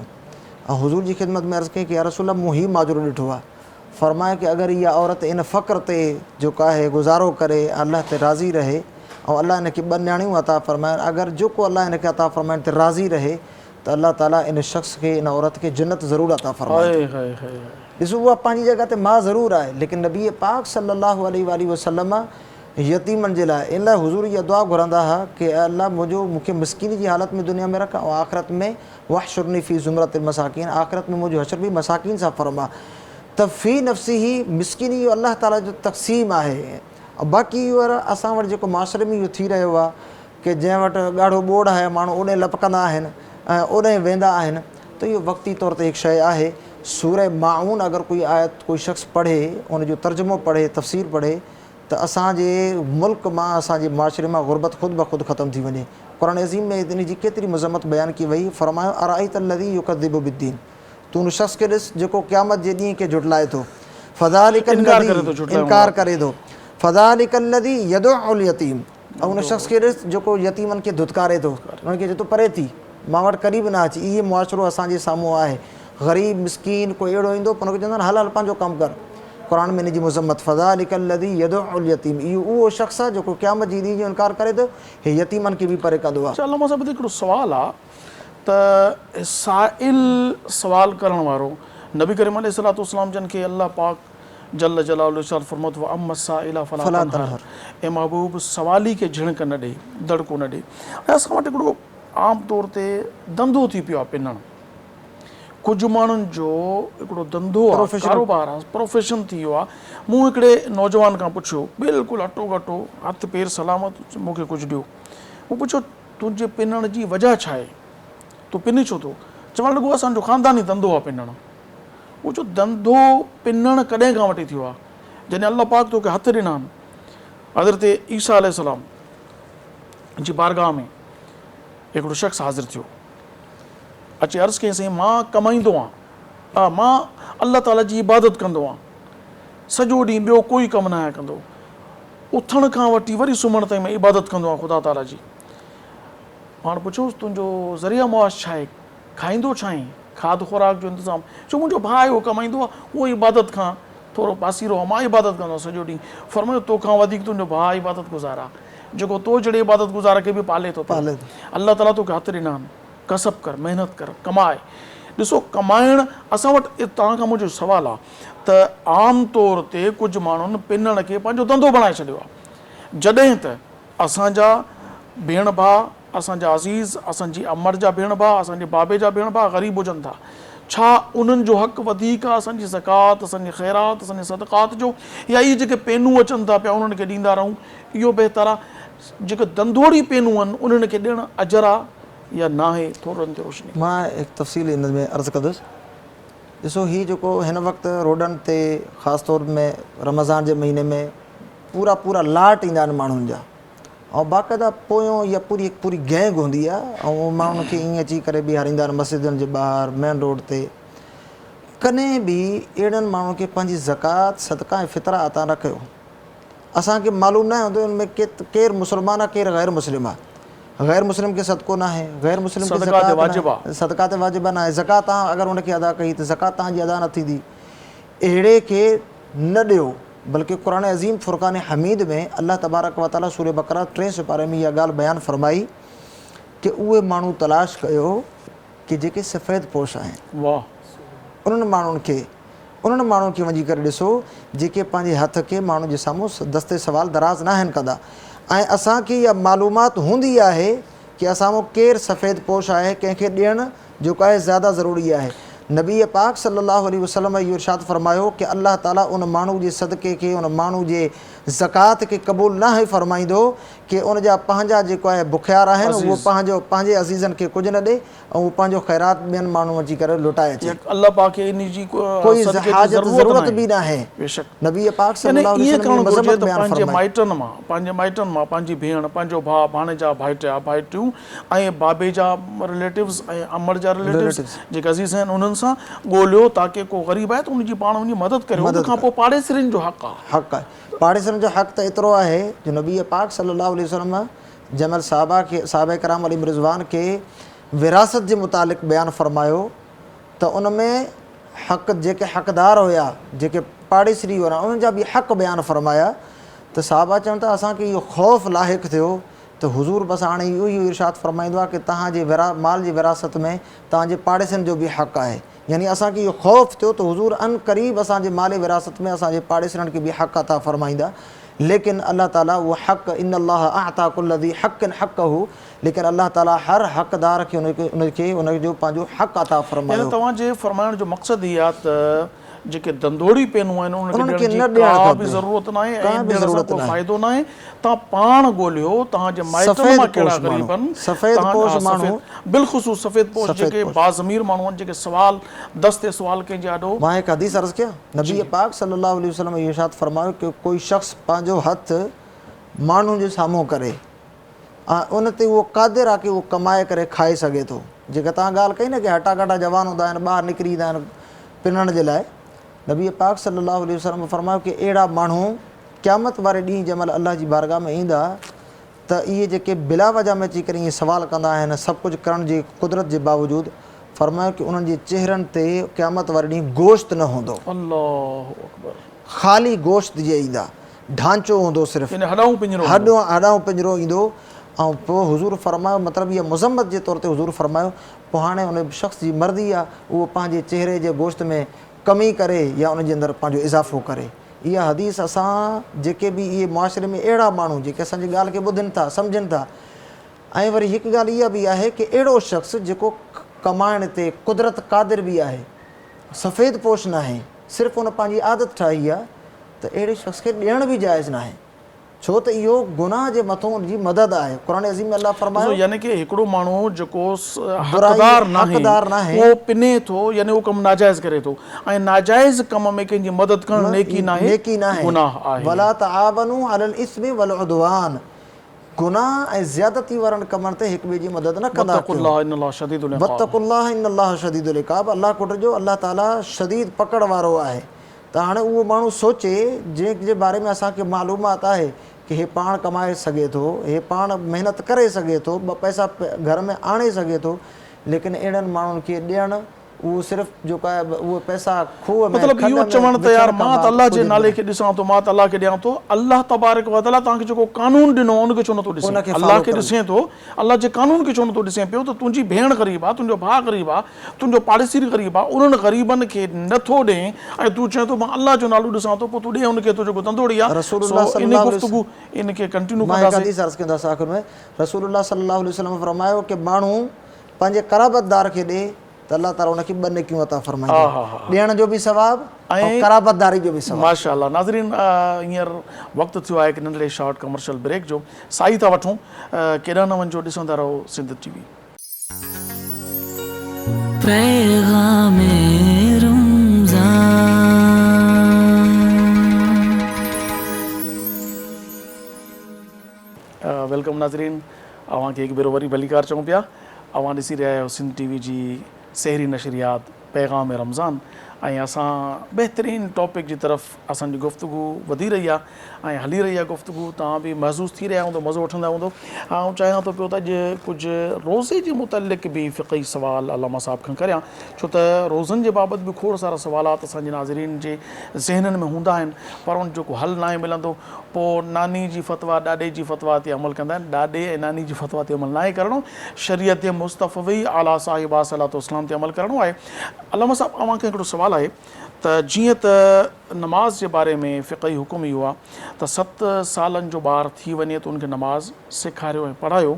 ऐं हुज़ूर जी ख़िदमत में अर्ज़ु कई कि या रसूल अल्लाह, मूं ही माजरो ॾिठो आहे। फरमाए कि अगरि इहा औरत इन फ़क़्र ते जेको आहे गुज़ारो करे, अल्लाह ते राज़ी रहे, ऐं अल्लाह हिनखे ॿ नियाणियूं अता फ़रमाइनि, अगरि जेको अल्लाह हिनखे अता फ़रमाइनि ते राज़ी रहे, त अल्लाह ताला इन शख़्स खे, इन औरत खे जन्नत ज़रूरु अता फ़रमाए। ॾिसो, उहा पंहिंजी जॻह ते मां ज़रूरु आहे, लेकिन नबी पाक सल्लल्लाहु अलैहि वसल्लम यतीमनि जे लाइ इन लाइ हुज़ूर इहा दुआ घुरंदा हुआ कि अल्लाह मूंखे मिसकीनी जी हालत में दुनिया में रख, ऐं आख़िरत में वहशुरनी फ़ी ज़ुमरतिल मसाकीन, आख़िरत में मुंहिंजो हशर बि मसाकीन सां फ़रमा। त फ़ी नफ़्सी ही मिसकीनी इहो अल्लाह ताला जो तक़सीम आहे। ऐं बाक़ी इहो असां वटि जेको माशरे में इहो थी रहियो आहे कि जंहिं वटि ॻाढ़ो ॿोड़ आहे, माण्हू ओॾे लपकंदा आहिनि ऐं ओॾे वेंदा आहिनि, त इहो वक़्ती तौर ते हिकु शइ आहे। सूरह माऊन अगरि कोई आयत कोई शख़्स पढ़े, उनजो तर्जुमो पढ़े, तफ़सीर पढ़े, त असांजे मुल्क मां, असांजे माशरे मां गुरबत ख़ुदि ब ख़ुदि ख़तमु थी वञे। क़ुरान अज़ीम में इन जी केतिरी मज़म्मत बयानु की वई। फरमायो, अराइत लज़ी युकज़्ज़िबु बिद्दीन, तूं उन शख़्स खे ॾिस जेको क़यामत जे ॾींहं खे झुटलाए थो। फ़ज़ालिकल लज़ी, इनकार करे थो। फ़ज़ालिकल लज़ी यदउल यतीम, ऐं उन शख़्स खे ॾिस जेको यतीमनि खे धुतकारे थो, उनखे चए थो परे थी, मां वटि क़रीब न अची। इहे मुआशिरो असांजे साम्हूं आहे। ग़रीब मिसकीन कोई अहिड़ो ईंदो, पर हुनखे चवंदा आहिनि हल हल पंहिंजो कमु कर। क़ुरान में इन जी मुज़म्मत फ़ज़ालिकल लज़ी यदउल यतीम, इहो उहो शख़्स आहे जेको क़यामत जी ॾींहं जो इनकार करे थो, हे यतीमनि खे बि परे कंदो आहे। अल्लाह साहब, हिकिड़ो सुवालु आहे त साइल सवाल करण वारो नबी करीम अलैहिस्सलातु वस्सलाम जन खे अल्लाह पाक जल्ल जलालुहु इरशाद फरमायो, अम्मा साइला फला तनहर, ए महबूब सवाली खे झिणक न ॾे, दड़को न ॾे। ऐं असां वटि हिकिड़ो आम तौर ते धंधो थी पियो आहे पिनणु। कुझु माण्हुनि जो हिकिड़ो धंधो आहे, कारोबार आहे, प्रोफेशन थी वियो आहे। मूं हिकिड़े नौजवान खां पुछियो, बिल्कुलु अटो घटो, हथु पेरु सलामत, मूंखे कुझु ॾियो। मूं पुछियो, तुंहिंजे पिनण जी वजह छा आहे, तूं पिनी छो थो? चवणु लॻो, असांजो ख़ानदानी धंधो आहे पिनणु। मूं चयो, धंधो पिनणु कॾहिं खां वठी थियो आहे? जॾहिं अल्लाह पाक तोखे हथु ॾिना आहिनि। हज़रत ईसा अलैहिस्सलाम जी बारगाह में हिकिड़ो शख़्स हाज़िर थियो, अची अर्ज़ु कयईं, साईं मां कमाईंदो आहियां, मां अल्लाह ताला जी इबादत कंदो आहियां, सॼो ॾींहुं ॿियो कोई कमु न आहियां कंदो, उथण खां वठी वरी सुम्हण ताईं मां इबादत कंदो आहियां ख़ुदा ताला जी। हाणे पुछोसि, तुंहिंजो ज़रिया मुआश छा आहे, खाईंदो छा आहे, खाध खुराक जो इंतज़ाम? छो मुंहिंजो भाउ आहे, उहो कमाईंदो आहे, उहो इबादत खां थोरो पासीरो आहे, मां इबादत कंदो आहियां सॼो ॾींहुं। फरमायो, तोखां वधीक तुंहिंजो भाउ इबादत गुज़ार आहे, जेको तो जहिड़े इबादत गुज़ार खे बि पाले थो। अल्लाह ताला तोखे हथु ॾिना आहिनि, कसब कर, महिनत कर, कमाए। ॾिसो, कमाइणु असां वटि, तव्हांखां मुंहिंजो सुवालु आहे त आम तौर ते कुझु माण्हुनि पिनण खे पंहिंजो धंधो बणाए छॾियो आहे। जॾहिं त असांजा भेण भाउ, असांजा अज़ीज़, असांजी अमर जा भेण भाउ, असांजे बाबे जा भेण भाउ ग़रीब हुजनि था, छा उन्हनि जो हक़ वधीक आहे असांजी ज़कात, असांजी ख़ैरात, असांजे सदक़ात जो, या इहे जेके पेनू अचनि था पिया उन्हनि खे ॾींदा रहूं? इहो बहितर आहे। जेके धंधोड़ी पेनू आहिनि उन्हनि खे ॾियणु अजर आहे या न आहे? थोरो ते रोशनी। मां हिकु तफ़सील इन में अर्ज़ु कंदुसि। ॾिसो, हीउ जेको हिन वक़्तु रोडनि ते ख़ासि तौर में रमज़ान जे महीने में पूरा लाट ईंदा आहिनि माण्हुनि जा, ऐं बाक़ाइदा पोयों या पूरी गैंग हूंदी आहे, ऐं उहो माण्हुनि खे ईअं अची करे बीहारींदा आहिनि मस्जिदनि जे ॿाहिरि, मेन रोड ते। कॾहिं बि अहिड़नि माण्हुनि खे पंहिंजी ज़कात, सदका ऐं फ़ितरा अता न कयो। असांखे मालूम न हूंदो हिन में केरु मुस्लमान आहे, केरु ग़ैर मुस्लिम आहे। ग़ैर मुस्लिम खे सदको न आहे, ग़ैर मुस्लिम खे सदक़ात वाजिबा न आहे। ज़कात तव्हां अगरि उनखे अदा कई त ज़कात तव्हांजी अदा न थींदी। अहिड़े खे न ॾियो, बल्कि क़ुरान अज़ीम फ़ुरक़ान हमीद में अल्लाह तबारक व तआला सूरह बक़रा 3 सिपारे में इहा ॻाल्हि बयानु फ़रमाई कि उहे माण्हू तलाश कयो कि जेके सफ़ेद पोश आहिनि। वाह। उन्हनि माण्हुनि खे वञी करे ॾिसो जेके पंहिंजे हथ खे माण्हू जे साम्हूं दस्ते सवाल दराज़ न आहिनि कंदा। ऐं असांखे इहा मालूमात हूंदी आहे कि असां केरु सफ़ेद पोश आहे, कंहिंखे ॾियणु जेको आहे ज़्यादा ज़रूरी आहे। नबी पाक सल्लल्लाहु अलैहि वसल्लम इहो इरशाद फ़रमायो कि अल्लाह ताला उन माण्हू जे सदक़े खे, उन माण्हू जे ज़कात खे क़बूल न आहे फ़रमाईंदो कि उन जा पंहिंजा जेको आहे बुखियार आहिनि उहो पंहिंजे अज़ीज़नि खे कुझु न ॾे ऐं उहो पंहिंजो ख़ैरात ॿियनि माण्हू अची करे लुटाए अचे। अल्लाह पाक खे इन जी कोई हाजत ज़रूरत बि न आहे। नबी पाक सल्लल्लाहु अलैहि वसल्लम पंहिंजे माइटनि मां पंहिंजी भेण, पंहिंजो भाउ, भाणेजा, भाइटियूं ऐं बाबे जा रिलेटिव्स ऐं अमर जा रिलेटिव्स जेके अज़ीज़ आहिनि उन्हनि सां ॻोल्हियो ताकि को ग़रीब आहे त उनजी पाण वञी मदद करे। उन खां पोइ पाड़ेसरियुनि जो हक़ आहे। पाड़ेसरनि जो हक़ त एतिरो आहे जो नबी पाक सल्लल्लाहु अलैहि वसल्लम जमल साहबा कराम अलैहिम रिज़वान खे विरासत जे मुतालिक़ बयानु फ़रमायो त उन में हक़ जेके हक़दार हुया, जेके पाड़ेसरी हुआ, उन्हनि जा बि हक़ बयानु फ़रमाया त साहबा चवनि था असांखे इहो ख़ौफ़ लाहिक़ थियो त हुज़ूर बसि हाणे इहो ई इरशाद फ़रमाईंदो आहे कि तव्हांजे माल जी विरासत में तव्हांजे पाड़ेसनि जो बि हक़ आहे। यानी असांखे इहो ख़ौफ़ थियो त हुज़ूर अन क़रीब असांजे माल विरासत में असांजे पाड़ेसरनि खे बि हक़ अता फ़रमाईंदा। लेकिन अल्लाह ताला उहो हक़ इन अल्लाह अता कुल्ल ज़ी हक़्क़िन हक़्क़हू, लेकिन अल्लाह ताला हर हक़दार खे उनजो पंहिंजो हक़ अता फ़रमायो। तव्हांजे फ़रमाइण जो मक़सदु इहा आहे त जेके धंधोड़ी पेनू आहिनि उन्हनि खे का बि ज़रूरत न आहे ऐं को फ़ाइदो न आहे। तव्हां पाण ॻोल्हियो तव्हांजे माइटनि मां कहिड़ा ग़रीब आहिनि, बिलख़ुसूस सफ़ेद पोश जेके बाज़मीर माण्हू आहिनि, जेके सवाल दस्ते सवाल कंहिंजे आॾो। मां हिकु हदीस अर्ज़ु कयां। नबी पाक सल्लल्लाहु अलैहि वसल्लम इहो इरशाद फ़रमायो कि कोई शख़्स पंहिंजो हथ माण्हुनि जे साम्हूं करे ऐं उन ते उहो क़ादिर आहे कि उहो कमाए करे खाई सघे थो। जेका तव्हां ॻाल्हि कई न कि हटा कटा जवान हूंदा आहिनि, ॿाहिरि निकिरी ईंदा आहिनि पिनण जे लाइ, नबी पाक सल्लल्लाहु अलैहि वसल्लम फ़रमायो कि अहिड़ा माण्हू क़यामत वारे ॾींहुं जंहिं महिल अल्लाह जी बारगाह में ईंदा त इहे जेके बिला वजह में अची करे ईअं सवाल कंदा आहिनि सभु कुझु करण जी कुदरत जे बावजूदि, फ़रमायो कि उन्हनि जे चेहरनि ते क़यामत वारे ॾींहुं गोश्त न हूंदो, अल्लाहु अकबर, ख़ाली गोश्त जे ईंदा, ढांचो हूंदो सिर्फ़ु, हॾां पिंजरो ईंदो। ऐं पोइ हुज़ूर फ़रमायो, मतिलबु इहा मुज़म्मत जे तौर ते हुज़ूर फ़रमायो, पोइ हाणे उन शख़्स जी मर्ज़ी आहे उहो पंहिंजे चेहरे जे गोश्त में कमी करे या उनजे अंदरि पंहिंजो इज़ाफ़ो करे। इहा हदीस असां जेके बि इहे मुआशिरे में अहिड़ा माण्हू जेके असांजी ॻाल्हि खे ॿुधनि था, सम्झनि था। ऐं वरी हिकु ॻाल्हि इहा बि आहे कि अहिड़ो शख़्स जेको कमाइण ते कुदरत क़ादिर बि आहे, सफ़ेद पोश न आहे, सिर्फ़ु उन पंहिंजी आदत ठाही आहे, त अहिड़े शख़्स खे ॾियण बि जाइज़ न आहे, छो त इहो गुनाह जे मथां उनजी मदद आहे। क़ुरान अज़ीम में अल्लाह फ़रमायो यानी कि हिकिड़ो माण्हू जेको हक़दार नाहे उहो पिने थो, यानी उहो कमु नाजाइज़ करे थो, ऐं नाजाइज़ कम में कंहिंजी मदद करणु नेकी न आहे, गुनाह आहे। वला तआवनु अलल इस्मि वल उद्वान, गुनाह ऐं ज़्यादती वारनि कमनि ते हिक ॿिए जी मदद न कंदा। वत्तकुल्लाह इन्नल्लाह शदीदुल इक़ाब, अल्लाह को डरिजो, अल्लाह ताला शदीद पकड़ वारो आहे। त हाणे उहो माण्हू सोचे जंहिंजे बारे में असांखे मालूमात आहे कि हे पाण कमाए सघे थो, हे पाण महिनत करे सघे थो, ॿ पैसा घर में आणे सघे थो, लेकिन अहिड़नि माण्हुनि खे ॾियणु वो सिर्फ जो का वो पैसा खूह में मतलब इहो चवण त यार मां त अल्लाह जे नाले खे खे ॾिसां थो, मां त अल्लाह खे ॾियां थो, अल्लाह तबारक व तआला तव्हांखे जेको कानून ॾिनो उनखे छो नथो ॾिसे? उनखे अल्लाह follow खे करे। ॾिसे थो, अल्लाह जे कानून खे छो नथो ॾिसे पियो? त तुंहिंजी भेण ग़रीब आहे, तुंहिंजो भाउ ग़रीब आहे, तुंहिंजो पाड़ेसी ग़रीब आहे, उन्हनि ग़रीबनि खे नथो ॾे ऐं तूं चए थो मां अल्लाह जो नालो ॾिसां थो, पोइ तूं ॾे उनखे, तुंहिंजो जेको धंधोड़ी आहे। रसूलुल्लाह सो इन सल्लल्लाहु अलैहि गुफ़्तगू इनखे कंटिन्यू मां हिकु कंदासीं। हदीस अर्ज़ कंदासीं आख़िर में। रसूलुल्लाह सल्लल्लाहु अलैहि वसल्लम फरमायो कि माण्हू पंहिंजे क़राबतदार खे ॾे त अल्लाह ताला उनखे ॿ नेकियूं अता फरमाईंदो, ॾियण जो बि सवाबु ऐं क़राबतदारी जो बि सवाबु। माशाअल्लाह। नाज़रीन, हींअर वक़्तु थियो आहे हिकु नंढड़े शॉर्ट कमर्शियल ब्रेक जो। साई था वठूं, केॾांहुं न वञिजो, ॾिसंदा रहो सिंध टीवी। पैगामे रमज़ान। वेलकम नाज़रीन, अव्हांखे हिकु भेरो वरी भलीकार चऊं पिया। अव्हां ॾिसी रहिया आहियो सिंध टीवी जी सहरी नशरियात पैगाम रमज़ान, ऐं असां बहितरीन टॉपिक जी तरफ़ असांजी गुफ़्तगू वधी रही आहे ऐं हली रही आहे गुफ़्तगू। तव्हां बि महसूसु थी रहिया हूंदो, मज़ो वठंदा हूंदो। ऐं चाहियां थो पियो त अॼु कुझु रोज़े जे मुतलिक़ बि फ़िक़ही सवाल अलामा साहब खां करियां, छो त रोज़नि जे बाबति बि खोड़ सारा सवालात असांजे नाज़रीन जे ज़हननि में हूंदा आहिनि, पर उन जो को हल न आहे मिलंदो। पोइ नानी जी फ़तवा, ॾाॾे जी फ़तवा ते अमल कंदा आहिनि। ॾाॾे ऐं नानी जी फ़तवा ते अमल न आहे करिणो, शरीयत मुस्तफ़वी आला साहिब सलातो इस्लाम ते अमल करिणो आहे। अलामा साहब, अव्हांखे हिकिड़ो सुवालु आहे त जीअं त नमाज़ जे बारे में फ़िक़ही हुकुम इहो आहे त 7 सालनि जो ॿारु थी वञे त उनखे नमाज़ सेखारियो ऐं पढ़ायो,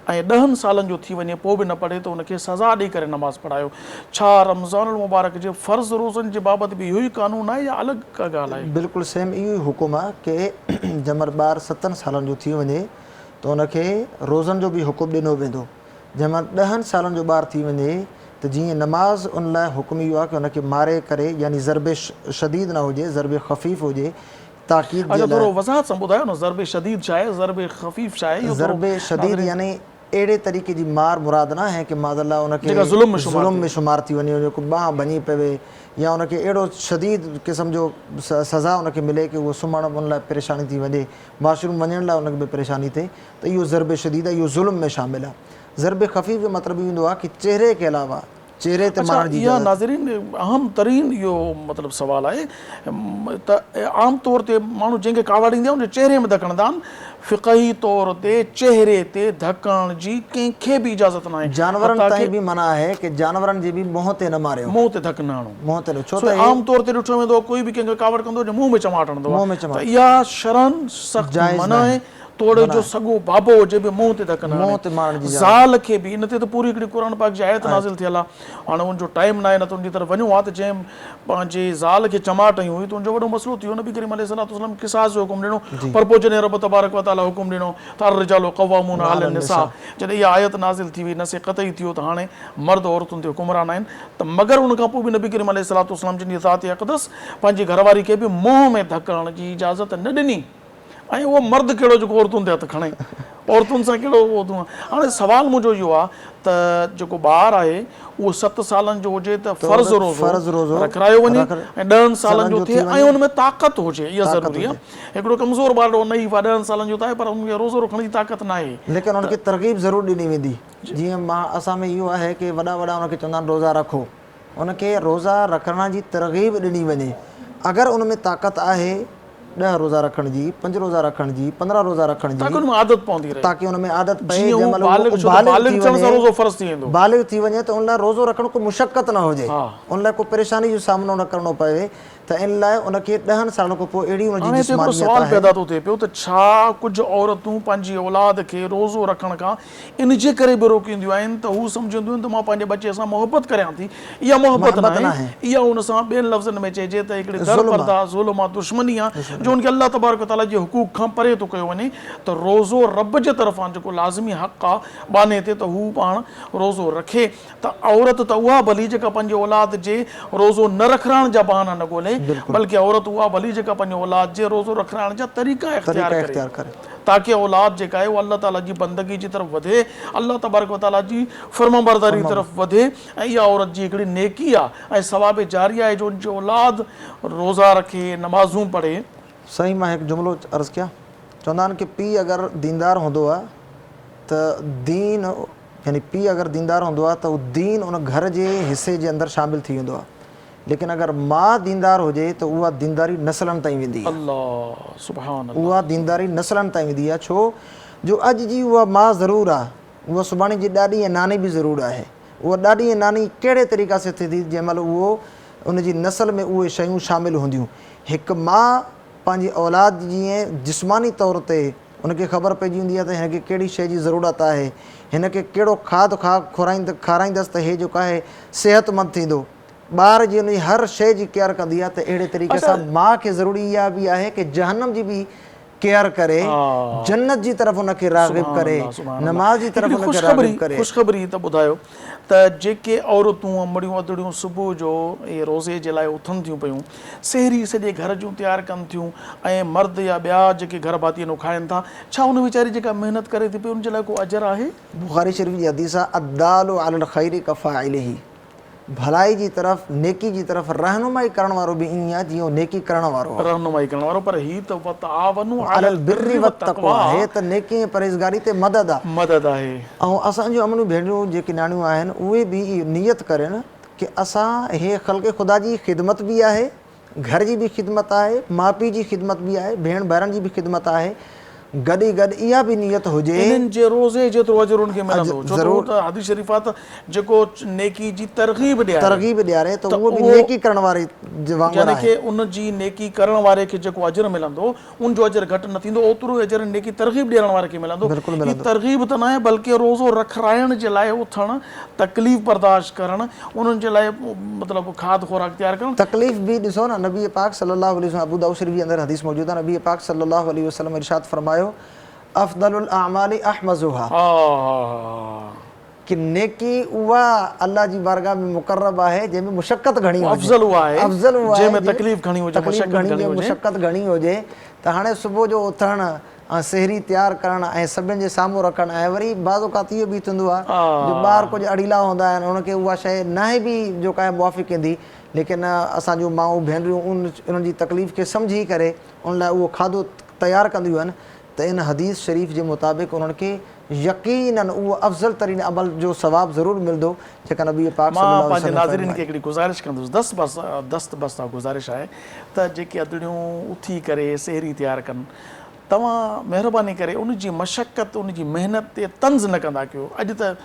ऐं 10 सालनि जो थी वञे पोइ बि न पढ़े त उनखे सज़ा ॾेई करे नमाज़ पढ़ायो। छा रमज़ानुल मुबारक जे फ़र्ज़ रोज़नि जे बाबति बि इहो ई कानून आहे या अलॻि का ॻाल्हि आहे? बिल्कुलु सेम इहो ई हुकुम आहे कि जंहिंमहिल ॿारु 7 सालनि जो थी वञे त उनखे रोज़नि जो बि हुकुम ॾिनो वेंदो। जंहिंमहिल 10 सालनि जो ॿारु थी वञे त जीअं नमाज़ उन लाइ हुकुम इहो आहे कि उनखे मारे करे, यानी ज़रबे शदीद न हुजे, ज़रबे ख़फ़ीफ़ हुजे, ताक़ीद जे अच्छा, लाइ। थोरो वज़ाहत सां ॿुधायो न, ज़रबे शदीद छा आहे, ज़रबे ख़फ़ीफ़ छा आहे? ज़रबे शदीद यानी अहिड़े तरीक़े जी मार मुराद न आहे कि माज़अल्लाह उनखे जेका ज़ुल्म में शुमार थी वञे, उनखे बांह भञी पवे या उनखे अहिड़ो शदीद क़िस्म जो सज़ा उनखे मिले कि उहो सुम्हण उन लाइ परेशानी थी वञे, वाशरूम वञण लाइ उनखे बि परेशानी थिए, त इहो ज़रबे शदीद आहे, इहो ज़ुल्म में शामिल आहे। ज़रबे ख़फ़ीफ़ जो मतिलबु ईंदो आहे कि चेहरे के अलावा चेहरे ते मारण जी इहा नाज़रीन अहम तरीन इहो मतिलबु सवालु आहे त आम तौर ते माण्हू जंहिंखे कावड़ ईंदी आहे उनजे चेहरे में धकणंदा आहिनि। फ़िक़ही तौर ते चेहरे ते धकण जी कंहिंखे बि इजाज़त न आहे। जानवरनि ताईं बि मना आहे कि जानवरनि जे बि मुंहं ते न मारियो, मुंहं ते धक न हणो, मुंहं ते छो छो त आम तौर ते ॾिठो वेंदो आहे कोई बि कंहिंखे कावड़ कंदो जो मुंहं में चमाट हणंदो मुंहं में आहे, चमाट। त इहा शरन सख़्तु मना आहे। तोड़े जो सॻो बाबो हुजे बि मुंहं ते धक न मुंहं ते मारण जी ज़ाल खे बि इन ते त पूरी हिकिड़ी क़ुर पाक जी आयत नाज़िल थियल आहे। हाणे उनजो टाइम न आहे, न त उनजी तरफ़ वञूं आहे त जंहिं पंहिंजे ज़ाल खे चमाट हई हुई त उनजो वॾो मसइलो थी वियो। नबी करीम अलैहिस्सलाम क़िसास जो हुकुम ॾिनो, पर पोइ जॾहिं रब तबारक व तआला हुकुम ॾिनो त अर्रिजालु क़व्वामून अला निसा, जॾहिं इहा आयत नाज़िल थी हुई, नसे क़तई थियो त हाणे मर्द औरतुनि ते हुकुमरान आहिनि, त मगर उनखां पोइ बि नबी करीम अलैहिस्सलाम जिन ज़ात अक़दस पंहिंजी घरवारी खे बि मुंहं में धक हणण जी इजाज़त न ॾिनी। ऐं उहो मर्द कहिड़ो जेको औरतुनि ते हथु खणे, औरतुनि सां कहिड़ो उहो। हाणे सुवालु मुंहिंजो इहो आहे त जेको ॿारु आहे उहो 7 सालनि जो हुजे त फ़र्ज़ रोज़ो रखायो वञे ऐं 10 सालनि जो थिए ऐं हुन में ताक़त हुजे, इहा ज़रूरी आहे। हिकिड़ो कमज़ोर ॿारु नई 10 सालनि जो त आहे पर हुनखे रोज़ो रखण जी ताक़त न आहे, लेकिन उनखे तरग़ीब ज़रूरु ॾिनी वेंदी। जीअं असां में इहो आहे कि वॾा उनखे चवंदा आहिनि रोज़ा रखो, उनखे रोज़ा रखण जी तरग़ीब ॾिनी वञे। अगरि उन में ताक़त आहे 10 रोज़ा रखण जी, 5 रोज़ा रखण जी, 15 रोज़ा रखण जी, ताकी हुन में आदत पवंदी रहे, ताकी हुन में आदत पए। बालिग़ थी वञे त उन लाइ रोज़ो रखण को मुशक़त न हुजे, उन लाइ को परेशानी जो सामनो न करणो पवे, त इन लाइ उनखे 10 साल खां पोइ अहिड़ी उनजी जिस्मानियत सवाल पैदा थो थिए पियो त छा कुझु औरतूं पंहिंजी औलाद खे रोज़ो रखण खां इन जे करे बि रोकींदियूं आहिनि त हू सम्झंदियूं आहिनि त मां पंहिंजे बच्चे सां मोहबत करियां थी। इहा मोहबत न आहे, इहा उन सां ॿियनि लफ़्ज़नि में चइजे त हिकिड़ी दरपर्दा ज़ुल्म आहे, दुश्मनी आहे, जो उनखे अल्लाह तबारक व तआला जे हुकूक खां परे थो कयो वञे। त रोज़ो रब जे तरफ़ां जेको लाज़मी हक़ आहे बाने ते, त हू पाण रोज़ो रखे। त औरत त उहा भली जेका पंहिंजे औलाद जे रोज़ो न रखाइण जा बहाना न ॻोल्हे, बल्कि औरत उहा भली जेका पंहिंजे औलाद जे रोज़ो रखाइण जा तरीक़ा इख़्तियार करे, ताकि औलाद जेका आहे उहा अल्लाह ताला जी बंदगी जी तरफ़ वधे, अल्लाह तबारक व तआला जी फ़र्माबरदारी तरफ़ वधे। ऐं इहा औरत जी हिकिड़ी नेकी आहे ऐं सवाब जारी आहे जो उनजी औलाद रोज़ा रखे, नमाज़ूं पढ़े। सही, मां हिकु जुमिलो अर्ज़ु कयां। चवंदा आहिनि कि पीउ अगरि दीनदार हूंदो आहे त दीन यानी पीउ अगरि दीनदार हूंदो आहे त उहो दीन उन घर जे हिसे जे अंदरि शामिलु थी वेंदो आहे, लेकिन अगरि माउ दीनदार हुजे त उहा दीनदारी नसलनि ताईं वेंदी आहे। अल्लाह सुभान अल्लाह। उहा दीनदारी नसलनि ताईं वेंदी आहे, छो जो अॼु जी उहा माउ ज़रूरु आहे, उहा सुभाणे जी ॾाॾी ऐं नानी बि ज़रूरु आहे। उहा ॾाॾी ऐं नानी कहिड़े तरीक़े सां थिए थी, जंहिं महिल उहो उनजी नसल में उहे शयूं शामिलु हूंदियूं। हिकु माउ पंहिंजी औलाद जीअं जिस्मानी तौर ते उनखे ख़बर पइजी वेंदी आहे त हिनखे कहिड़ी शइ जी ज़रूरत आहे, हिनखे कहिड़ो खाधु खाराईंदसि त हे जेको आहे सिहतमंद थींदो। ॿार जी उनजी हर शइ जी केयर कंदी आहे, त अहिड़े तरीक़े सां माउ खे ज़रूरी इहा बि आहे कि जहन्नम जी बि केयर करे, जन्नत जी तरफ़ उनखे राग़िब करे, नमाज़ जी तरफ़ उनखे राग़िब करे। ख़ुशख़बरी त ॿुधायो त जेके औरतूं अमड़ियूं अदड़ियूं सुबुह जो इहे रोज़े जे लाइ उथनि थियूं पियूं, सेहरी सॼे घर जूं तयारु कनि थियूं, ऐं मर्द या ॿिया जेके घर भाती आहिनि खाइनि था, छा उन वीचारी जेका महिनत करे थी पई उन जे लाइ को अजर आहे? बुख़ारी शरीफ़ जी हदीस आहे, अद्दालु अलल ख़ैरि कफ़ाइलिही, भलाई जी तरफ़ नेकी जी तरफ़ रहनुमाई करण वारो बि ईअं आहे जीअं नेकी करण वारो आहे। रहनुमाई करण वारो, पर ही त वतआवनु अलल बिर्रि वत्तक़वा आहे त नेकी ऐं परहेज़गारी ते मदद आहे। मदद आहे। ऐं असांजूं अमनूं भेनरूं जेके नियाणियूं आहिनि उहे बि नियत करनि कि असां हे ख़ल्क़े ख़ुदा जी ख़िदमत बि आहे, घर जी बि ख़िदमत आहे, माउ पीउ जी ख़िदमत बि आहे, भेण भाइरनि जी बि ख़िदमत आहे, गॾी गॾु इहा बि नियत हुजे इन्हनि जे रोज़े जेतिरो अजर उनखे मिलंदो। ज़रूरु त हदीस शरीफ़ आहे त जेको नेकी जी तरग़ीब ॾियारे त उहो बि नेकी करण वारे वांगुरु यानी आहे। कि उन जी नेकी करण वारे खे जेको अजर मिलंदो उन जो अजर घटि न थींदो, ओतिरो अजर नेकी तरग़ीब ॾियण वारे खे मिलंदो। ही तरग़ीब त न आहे, बल्कि रोज़ो रखाइण जे लाइ उथणु, तकलीफ़ बर्दाश्त करणु, उन्हनि जे लाइ मतिलबु खाद खुराक तयारु करणु। तकलीफ़ बि ॾिसो न, नबी पाक सल्लल्लाहु अलैहि वसल्लम, अबू दाऊद शरीफ़ जे अंदरि हदीस मौजूद आहे, नबी पाक सल्लल्लाहु अलैहि वसल्लम इरशाद फरमायो, अफ़दलुल अअमालि अहमज़ुहा, कि नेकी उहा अल्लाह जी बारगाह में मुक़र्रब आहे जंहिंमें मुशक्क़त घणी हुजे, अफ़ज़ल उहा आहे जंहिंमें तकलीफ़ घणी हुजे, मुशक्क़त घणी हुजे। त हाणे सुबुह जो उथणु ऐं सेहरी तयारु करणु ऐं सभिनि जे साम्हूं रखणु, ऐं वरी बाज़ औक़ात इहो बि थींदो आहे जो ॿार कुझु अड़ीला हूंदा आहिनि, उनखे उहा शइ न आहे बि जेका आहे मुवाफ़िक़ ईंदी, लेकिन असांजूं माऊं भेनरियूं उन्हनि जी तकलीफ़ खे सम्झी करे उन लाइ उहो खाधो तयारु कंदियूं आहिनि। त इन हदीस शरीफ़ जे मुताबिक़ उन्हनि खे यकीनन उहो अफ़ज़ल तरीन अमल जो सवाबु ज़रूरु मिलंदो, जेका नबी पाक मां पंहिंजे नाज़रीन खे हिकिड़ी गुज़ारिश कंदुसि, दस्त गुज़ारिश आहे त जेके अदड़ियूं उथी करे सेहरी तयारु कनि, तव्हां महिरबानी करे उन जी मशक़त, उन जी महिनत ते तंज़ न कंदा कयो। अॼु त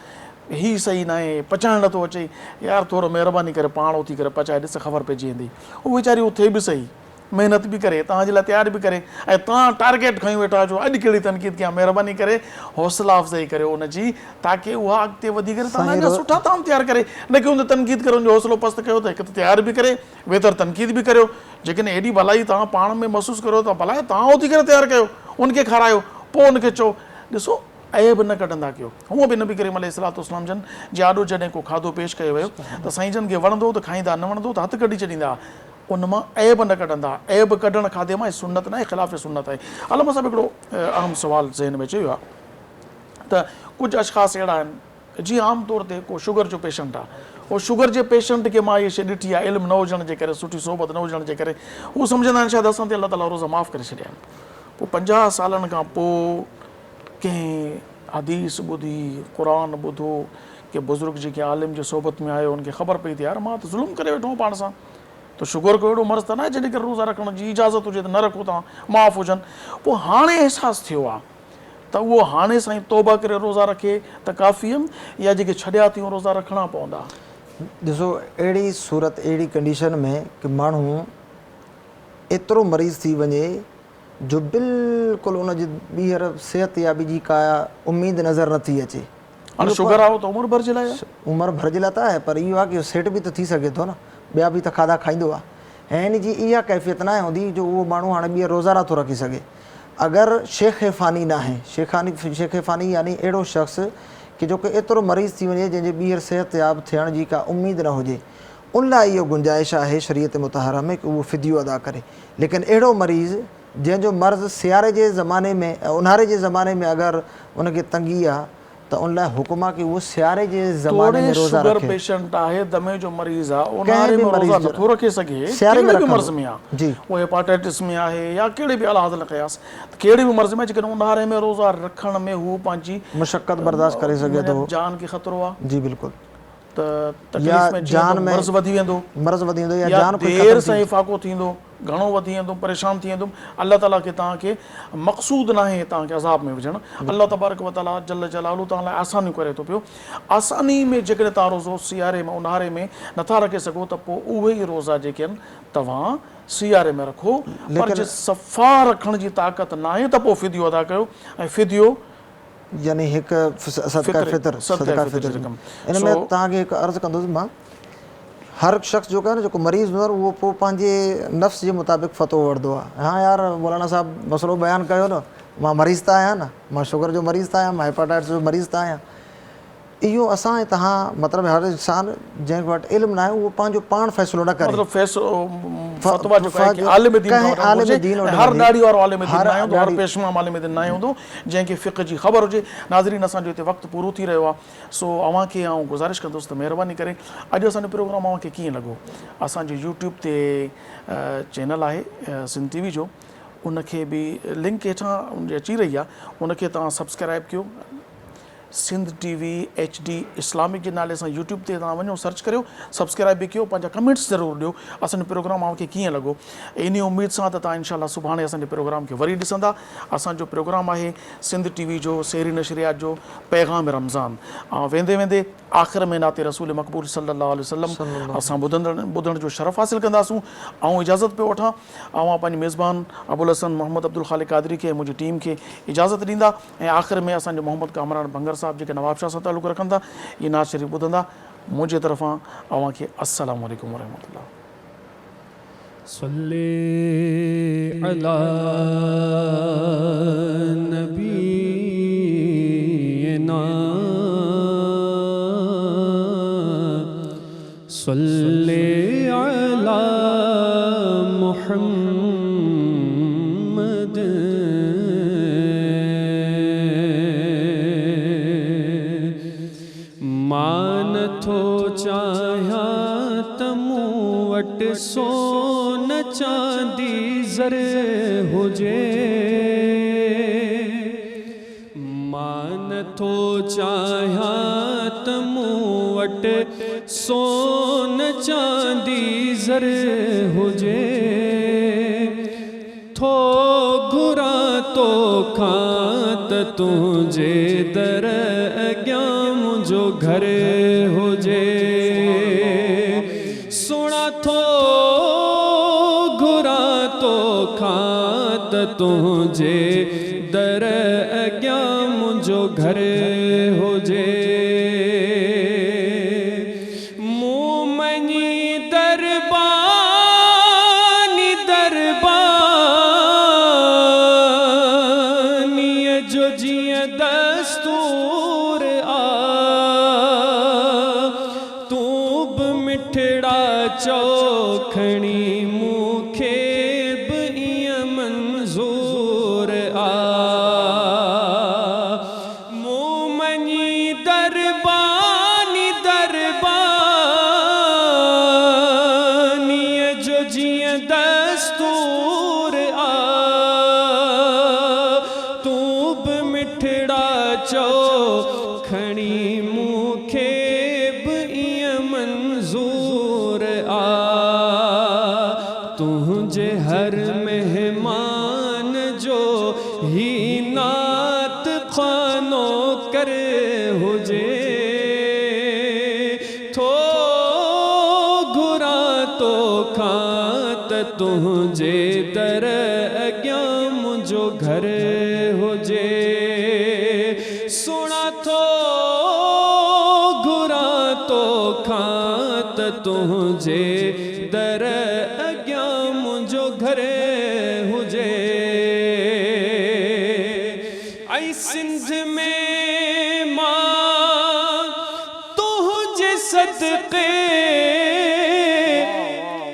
ही सही न आहे, पचाइणु नथो अचे, यार थोरो महिरबानी करे पाण उथी करे पचाए ॾिस, ख़बर पइजी वेंदी। उहा वीचारी उथे बि सही, महिनत बि करे, तव्हांजे लाइ तयारु बि करे, ऐं तव्हां टारगेट खणी वेठा अचो अॼु कहिड़ी तनक़ीद कयां, महिरबानी करे हौसला अफ़ज़ाई करियो उनजी, ताकी उहा अॻिते वधी करे तव्हांजा सुठा ताम तयारु करे, न की उन तनक़ीद करे उनजो हौसलो पस्त कयो त हिकु त तयारु बि करे, बहितर तनक़ीद बि करियो। जेकॾहिं एॾी भलाई तव्हां पाण में महसूसु करियो त भला तव्हां उथी करे तयारु कयो, उनखे खारायो, पोइ उनखे चओ। ॾिसो ऐब न कढंदा कयो। हूअं बि नबी करीम अलैहिस्सलाम जन जे आॾो जॾहिं को खाधो पेश कयो वियो त साईं जन खे वणंदो त खाईंदा, न वणंदो त हथु कढी छॾींदा, उन मां ऐब न कढंदा। ऐब कढणु खाधे मां सुन्नत न आहे, ख़िलाफ़ सुन्नत आहे। अलमा साहिबु हिकिड़ो अहम सुवाल ज़हन में चयो आहे त कुझु अशख़ास अहिड़ा आहिनि, जीअं आम तौर ते को शुगर जो पेशेंट आहे, उहो शुगर जे पेशेंट खे मां इहा शइ ॾिठी आहे, इल्मु न हुजण जे करे, सुठी सोबत न हुजण जे करे, हू सम्झंदा आहिनि शायदि असां ते अलाह ताला रोज़ा माफ़ु करे छॾिया आहिनि। पोइ 50 सालनि खां पोइ कंहिं हदीस ॿुधी, क़ुरान ॿुधो, के बुज़ुर्ग जेके आलिम जे सोबत में आयो, उनखे ख़बर पई त यार मां त ज़ुल्म करे वेठो पाण सां, त शुगर को अहिड़ो मर्ज़ त न आहे जॾहिं करे रोज़ा रखण जी इजाज़त हुजे त न रखो, तव्हां माफ़ु हुजनि। पोइ हाणे अहसासु थियो आहे त उहो हाणे साईं तौबा करे रोज़ा रखे त काफ़ी आहिनि, या जेके छॾिया थियूं रोज़ा रखणा पवंदा। ॾिसो अहिड़ी सूरत, अहिड़ी कंडीशन में कि माण्हू एतिरो मरीज़ थी वञे जो बिल्कुलु उनजी ॿीहर सिहतयाबी जी का उमेदु नज़र नथी अचे। हाणे शुगर आहे त उमिरि भर जे लाइ, उमिरि भर जे लाइ त आहे, पर इहो आहे कि सेट बि त थी सघे थो न, ॿिया बि त खाधा खाईंदो आहे, ऐं हिन जी इहा कैफ़ियत न हूंदी जो उहो माण्हू हाणे ॿीहर रोज़ा नथो रखी सघे। अगरि शेख फ़ानी न आहे, शेख फ़ानी यानी अहिड़ो शख़्स कि जो कि एतिरो मरीज़ थी वञे जंहिंजे ॿीहर सिहतयाब थियण जी का उमेदु न हुजे, उन लाइ इहो गुंजाइश आहे शरीयत मुतहरा में कि उहो फ़िदियो अदा करे। लेकिन अहिड़ो मरीज़ जंहिंजो मर्ज़ सियारे जे ज़माने में, ऊन्हारे जे ज़माने में अगरि उनखे तंगी आहे, त उन लाइ हुकुम आहे कि उहो सियारे जे ज़माने थोड़े में रोज़ा शुगर रखे। पेशेंट आहे, दमे जो मरीज़ आहे, कंहिं उन्हारे बि में रोज़ा मरीज़ नथो रखे सघे, सियारे में कहिड़े बि रखंदो। मर्ज़ में आहे, जी। वो हेपाटाइटिस में आहे या कहिड़े बि अलाह ताला कयास, कहिड़े बि मर्ज़ में, जेकॾहिं उन्हारे में रोज़ा रखण में हू पंहिंजी मुशक्क़त बर्दाश्त करे सघे थो। जान खे ख़तरो आहे जी बिल्कुलु। त या तकलीफ़ में जान में मर्ज़ वधी वेंदो, मर्ज़ वधी वेंदो या या जान कोई देर ख़तम सां थी। इफ़ाक़ो थींदो, घणो वधी वेंदो, परेशान थी वेंदुमि। अल्लाह ताला खे तव्हांखे मक़सूद न आहे तव्हांखे अज़ाब में विझणु। अल्लाह तबारक व तआला जल जलालू तव्हां लाइ आसानियूं करे थो पियो। आसानी में जेकॾहिं तव्हां रोज़ो सियारे में उन्हारे में नथा रखे सघो त पोइ उहे ई रोज़ा जेके आहिनि तव्हां सियारे में रखो, पर जे सफ़ा रखण जी ताक़त न आहे त पोइ फिदियो अदा कयो। ऐं फिदियो यानी हिकु सदका फितर, सदका फितर। इन में तव्हांखे हिकु अर्ज़ु कंदुसि मां, हर शख़्स जो आहे न जेको मरीज़ हूंदो आहे उहो पोइ पंहिंजे नफ़्स जे मुताबिक़ फ़तो वठंदो आहे। हाँ यार मौलाना साहब मसइलो बयानु कयो न, मां मरीज़ त आहियां न, मां शुगर जो मरीज़ त आहियां, मां हेपाटाइटिस जो मरीज़ त आहियां। इहो असां ऐं तव्हां मतिलबु हर इंसान जंहिं वटि इल्मु न आहे उहो पंहिंजो पाण फ़ैसिलो न करे। मतलब फतवा जेको आहे कि आलिम दीन कंहिं वठणु आलिम घुरिजे, दीन वटि हर वञे। ॾाढ़ी वारो आलिम दीन हर न हूंदो, हर ॾाढ़ी- पेशवा आलिम दीन न हूंदो जंहिंखे फ़िक़्ह जी ख़बर हुजे। नाज़रीन असांजो हिते वक़्तु पूरो थी रहियो आहे, सो अव्हांखे आउं गुज़ारिश कंदुसि त महिरबानी करे अॼु असांजो प्रोग्राम अव्हांखे कीअं लॻो। असांजे यूट्यूब ते चैनल आहे सिंध टीवी जो, उनखे बि लिंक हेठां अची रही आहे, उनखे तव्हां सब्सक्राइब कयो। सिंध टीवी HD इस्लामिक जे नाले सां यूट्यूब ते तव्हां वञो, सर्च करियो, सब्सक्राइब बि कयो, पंहिंजा कमेंट्स ज़रूरु ॾियो असांजो प्रोग्राम तव्हांखे कीअं लॻो। इन उमेद सां त तव्हां इंशाअल्लाह सुभाणे असांजे प्रोग्राम खे वरी ॾिसंदा। असांजो प्रोग्राम आहे सिंध टीवी जो सेरी नशरियात जो पैगाम रमज़ान। वेंदे वेंदे आख़िर में नाते रसूल मक़बूल सल्लल्लाहु अलैहि वसल्लम असां ॿुधण जो शरफ़ हासिल कंदासूं। ऐं इजाज़त पियो वठां, ऐं पंहिंजे मेज़बान अबुल हसन मोहम्मद अब्दुल ख़ालिक क़ादरी खे मुंहिंजी टीम खे इजाज़त ॾींदा। ऐं आख़िर में असांजो मोहम्मद कामरान भंगर साहब जेके नवाब शाह सां तालुक़ु रखनि था, इहे नाज़ शरीफ़ ॿुधंदा। मुंहिंजे तरफ़ां अव्हांखे अस्सलामु अलैकुम वरहमतुल्लाह। सल्ले अला नबीना सल्ले अला मुहम्मद मान थो चाहियां त मूं वटि सोन चांदी ज़र हुजे, मान थो चाहियां त मूं वटि सोन चांदी ज़र हुजे, थो घुरां तो खां त तुंहिंजे दर अॻियां मुंहिंजो घर हुजे, सुणा थो घुरां तो खां त तुंहिंजे दर अॻियां मुंहिंजो घर हुजे, मूं मञी दरबानी दरबानीअ जो जीअं दस्तूर आ, तूं बि मिठड़ा चौखणी मूंखे बि ईअं मंज़ूर आ, मूं मञी दरबानी दरबानीअ जो जीअं दस्तूर आ, तूं बि मिठड़ा चौखणी मूंखे बि ईअं मंज़ूर आ, तुंहिंजे हर मेहमान जो ही नात ख़ानो कर हुजे, थो घुरां तो खां त तुंहिंजे दर अॻियां मुंहिंजो घर हुजे, सुणा थो घुरां तो खां त तुंहिंजे दर अॻियां मुंहिंजो घर हुजे, ऐं सिंध में मां तुंहिंजे सदक़े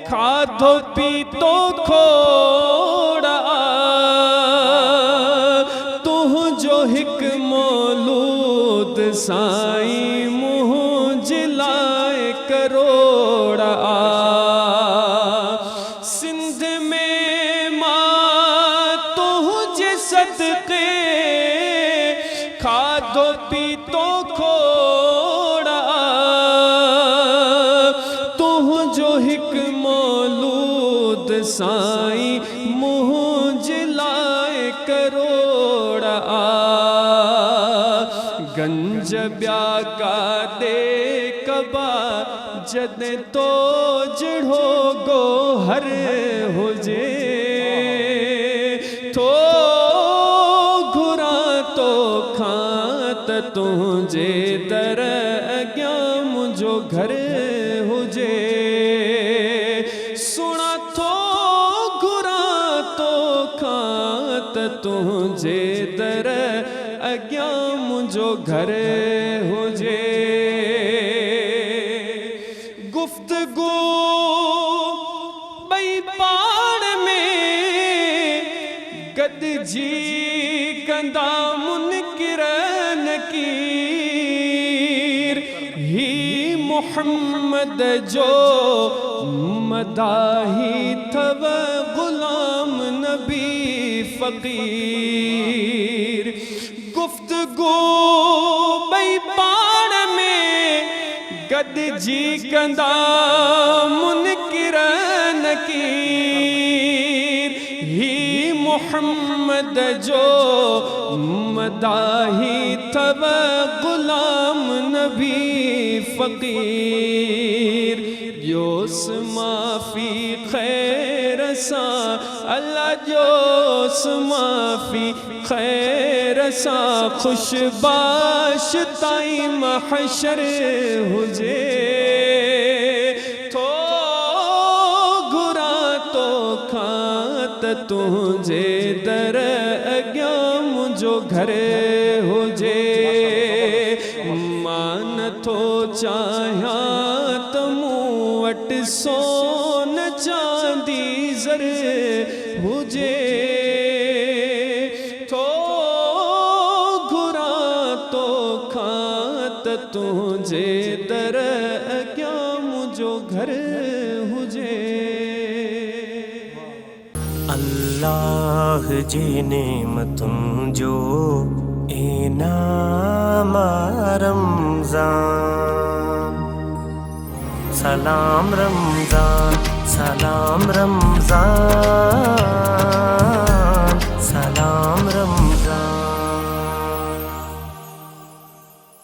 खाधो पीतो खोड़ा, तुंहिंजो हिकु मौलूद मौलूद साईं मुँह जिलाए करोड़ आ सिंध में मां तुझे सदके खाधो पीतो खोड़ा तुझो हिक मौलूद साईं मुँह जिलाए करोड़ आ गंज ब्या का दे कबा जदे तो जड़ो गो हर हुजे तो घुरा तो खात तुझे दर अग्या मुझो घर हुजे सुना तो घुरा तो खात तुझे दर अग्या मुझो घर हुजे गुफ्तगू बई पाण में गदजी कंदा मुनकिर नकीर ही मोहम्मद जो मदाही थव गुलाम नबी फकीर गुफ्तगू बई पाण में गदजी कंदा मुनकिर नकीर ही मोहम्मद जो मदाही थव गुलाम नबी फकीर योस माफी खैर सा अल्लाह जोस माफी खैर सा खुशबाश ताई महशर हुजे तो घुरा तो खात तुझे दर अग्या मुझो घर हुजे मान थो चाहिया तमू वट सोन चांदी जर हुजे तो घुरा तो खात तुझे दर क्या मुझो घर हुजे अल्लाह जी नेमतुं जो इनाम रमज़ान सलाम रमज़ान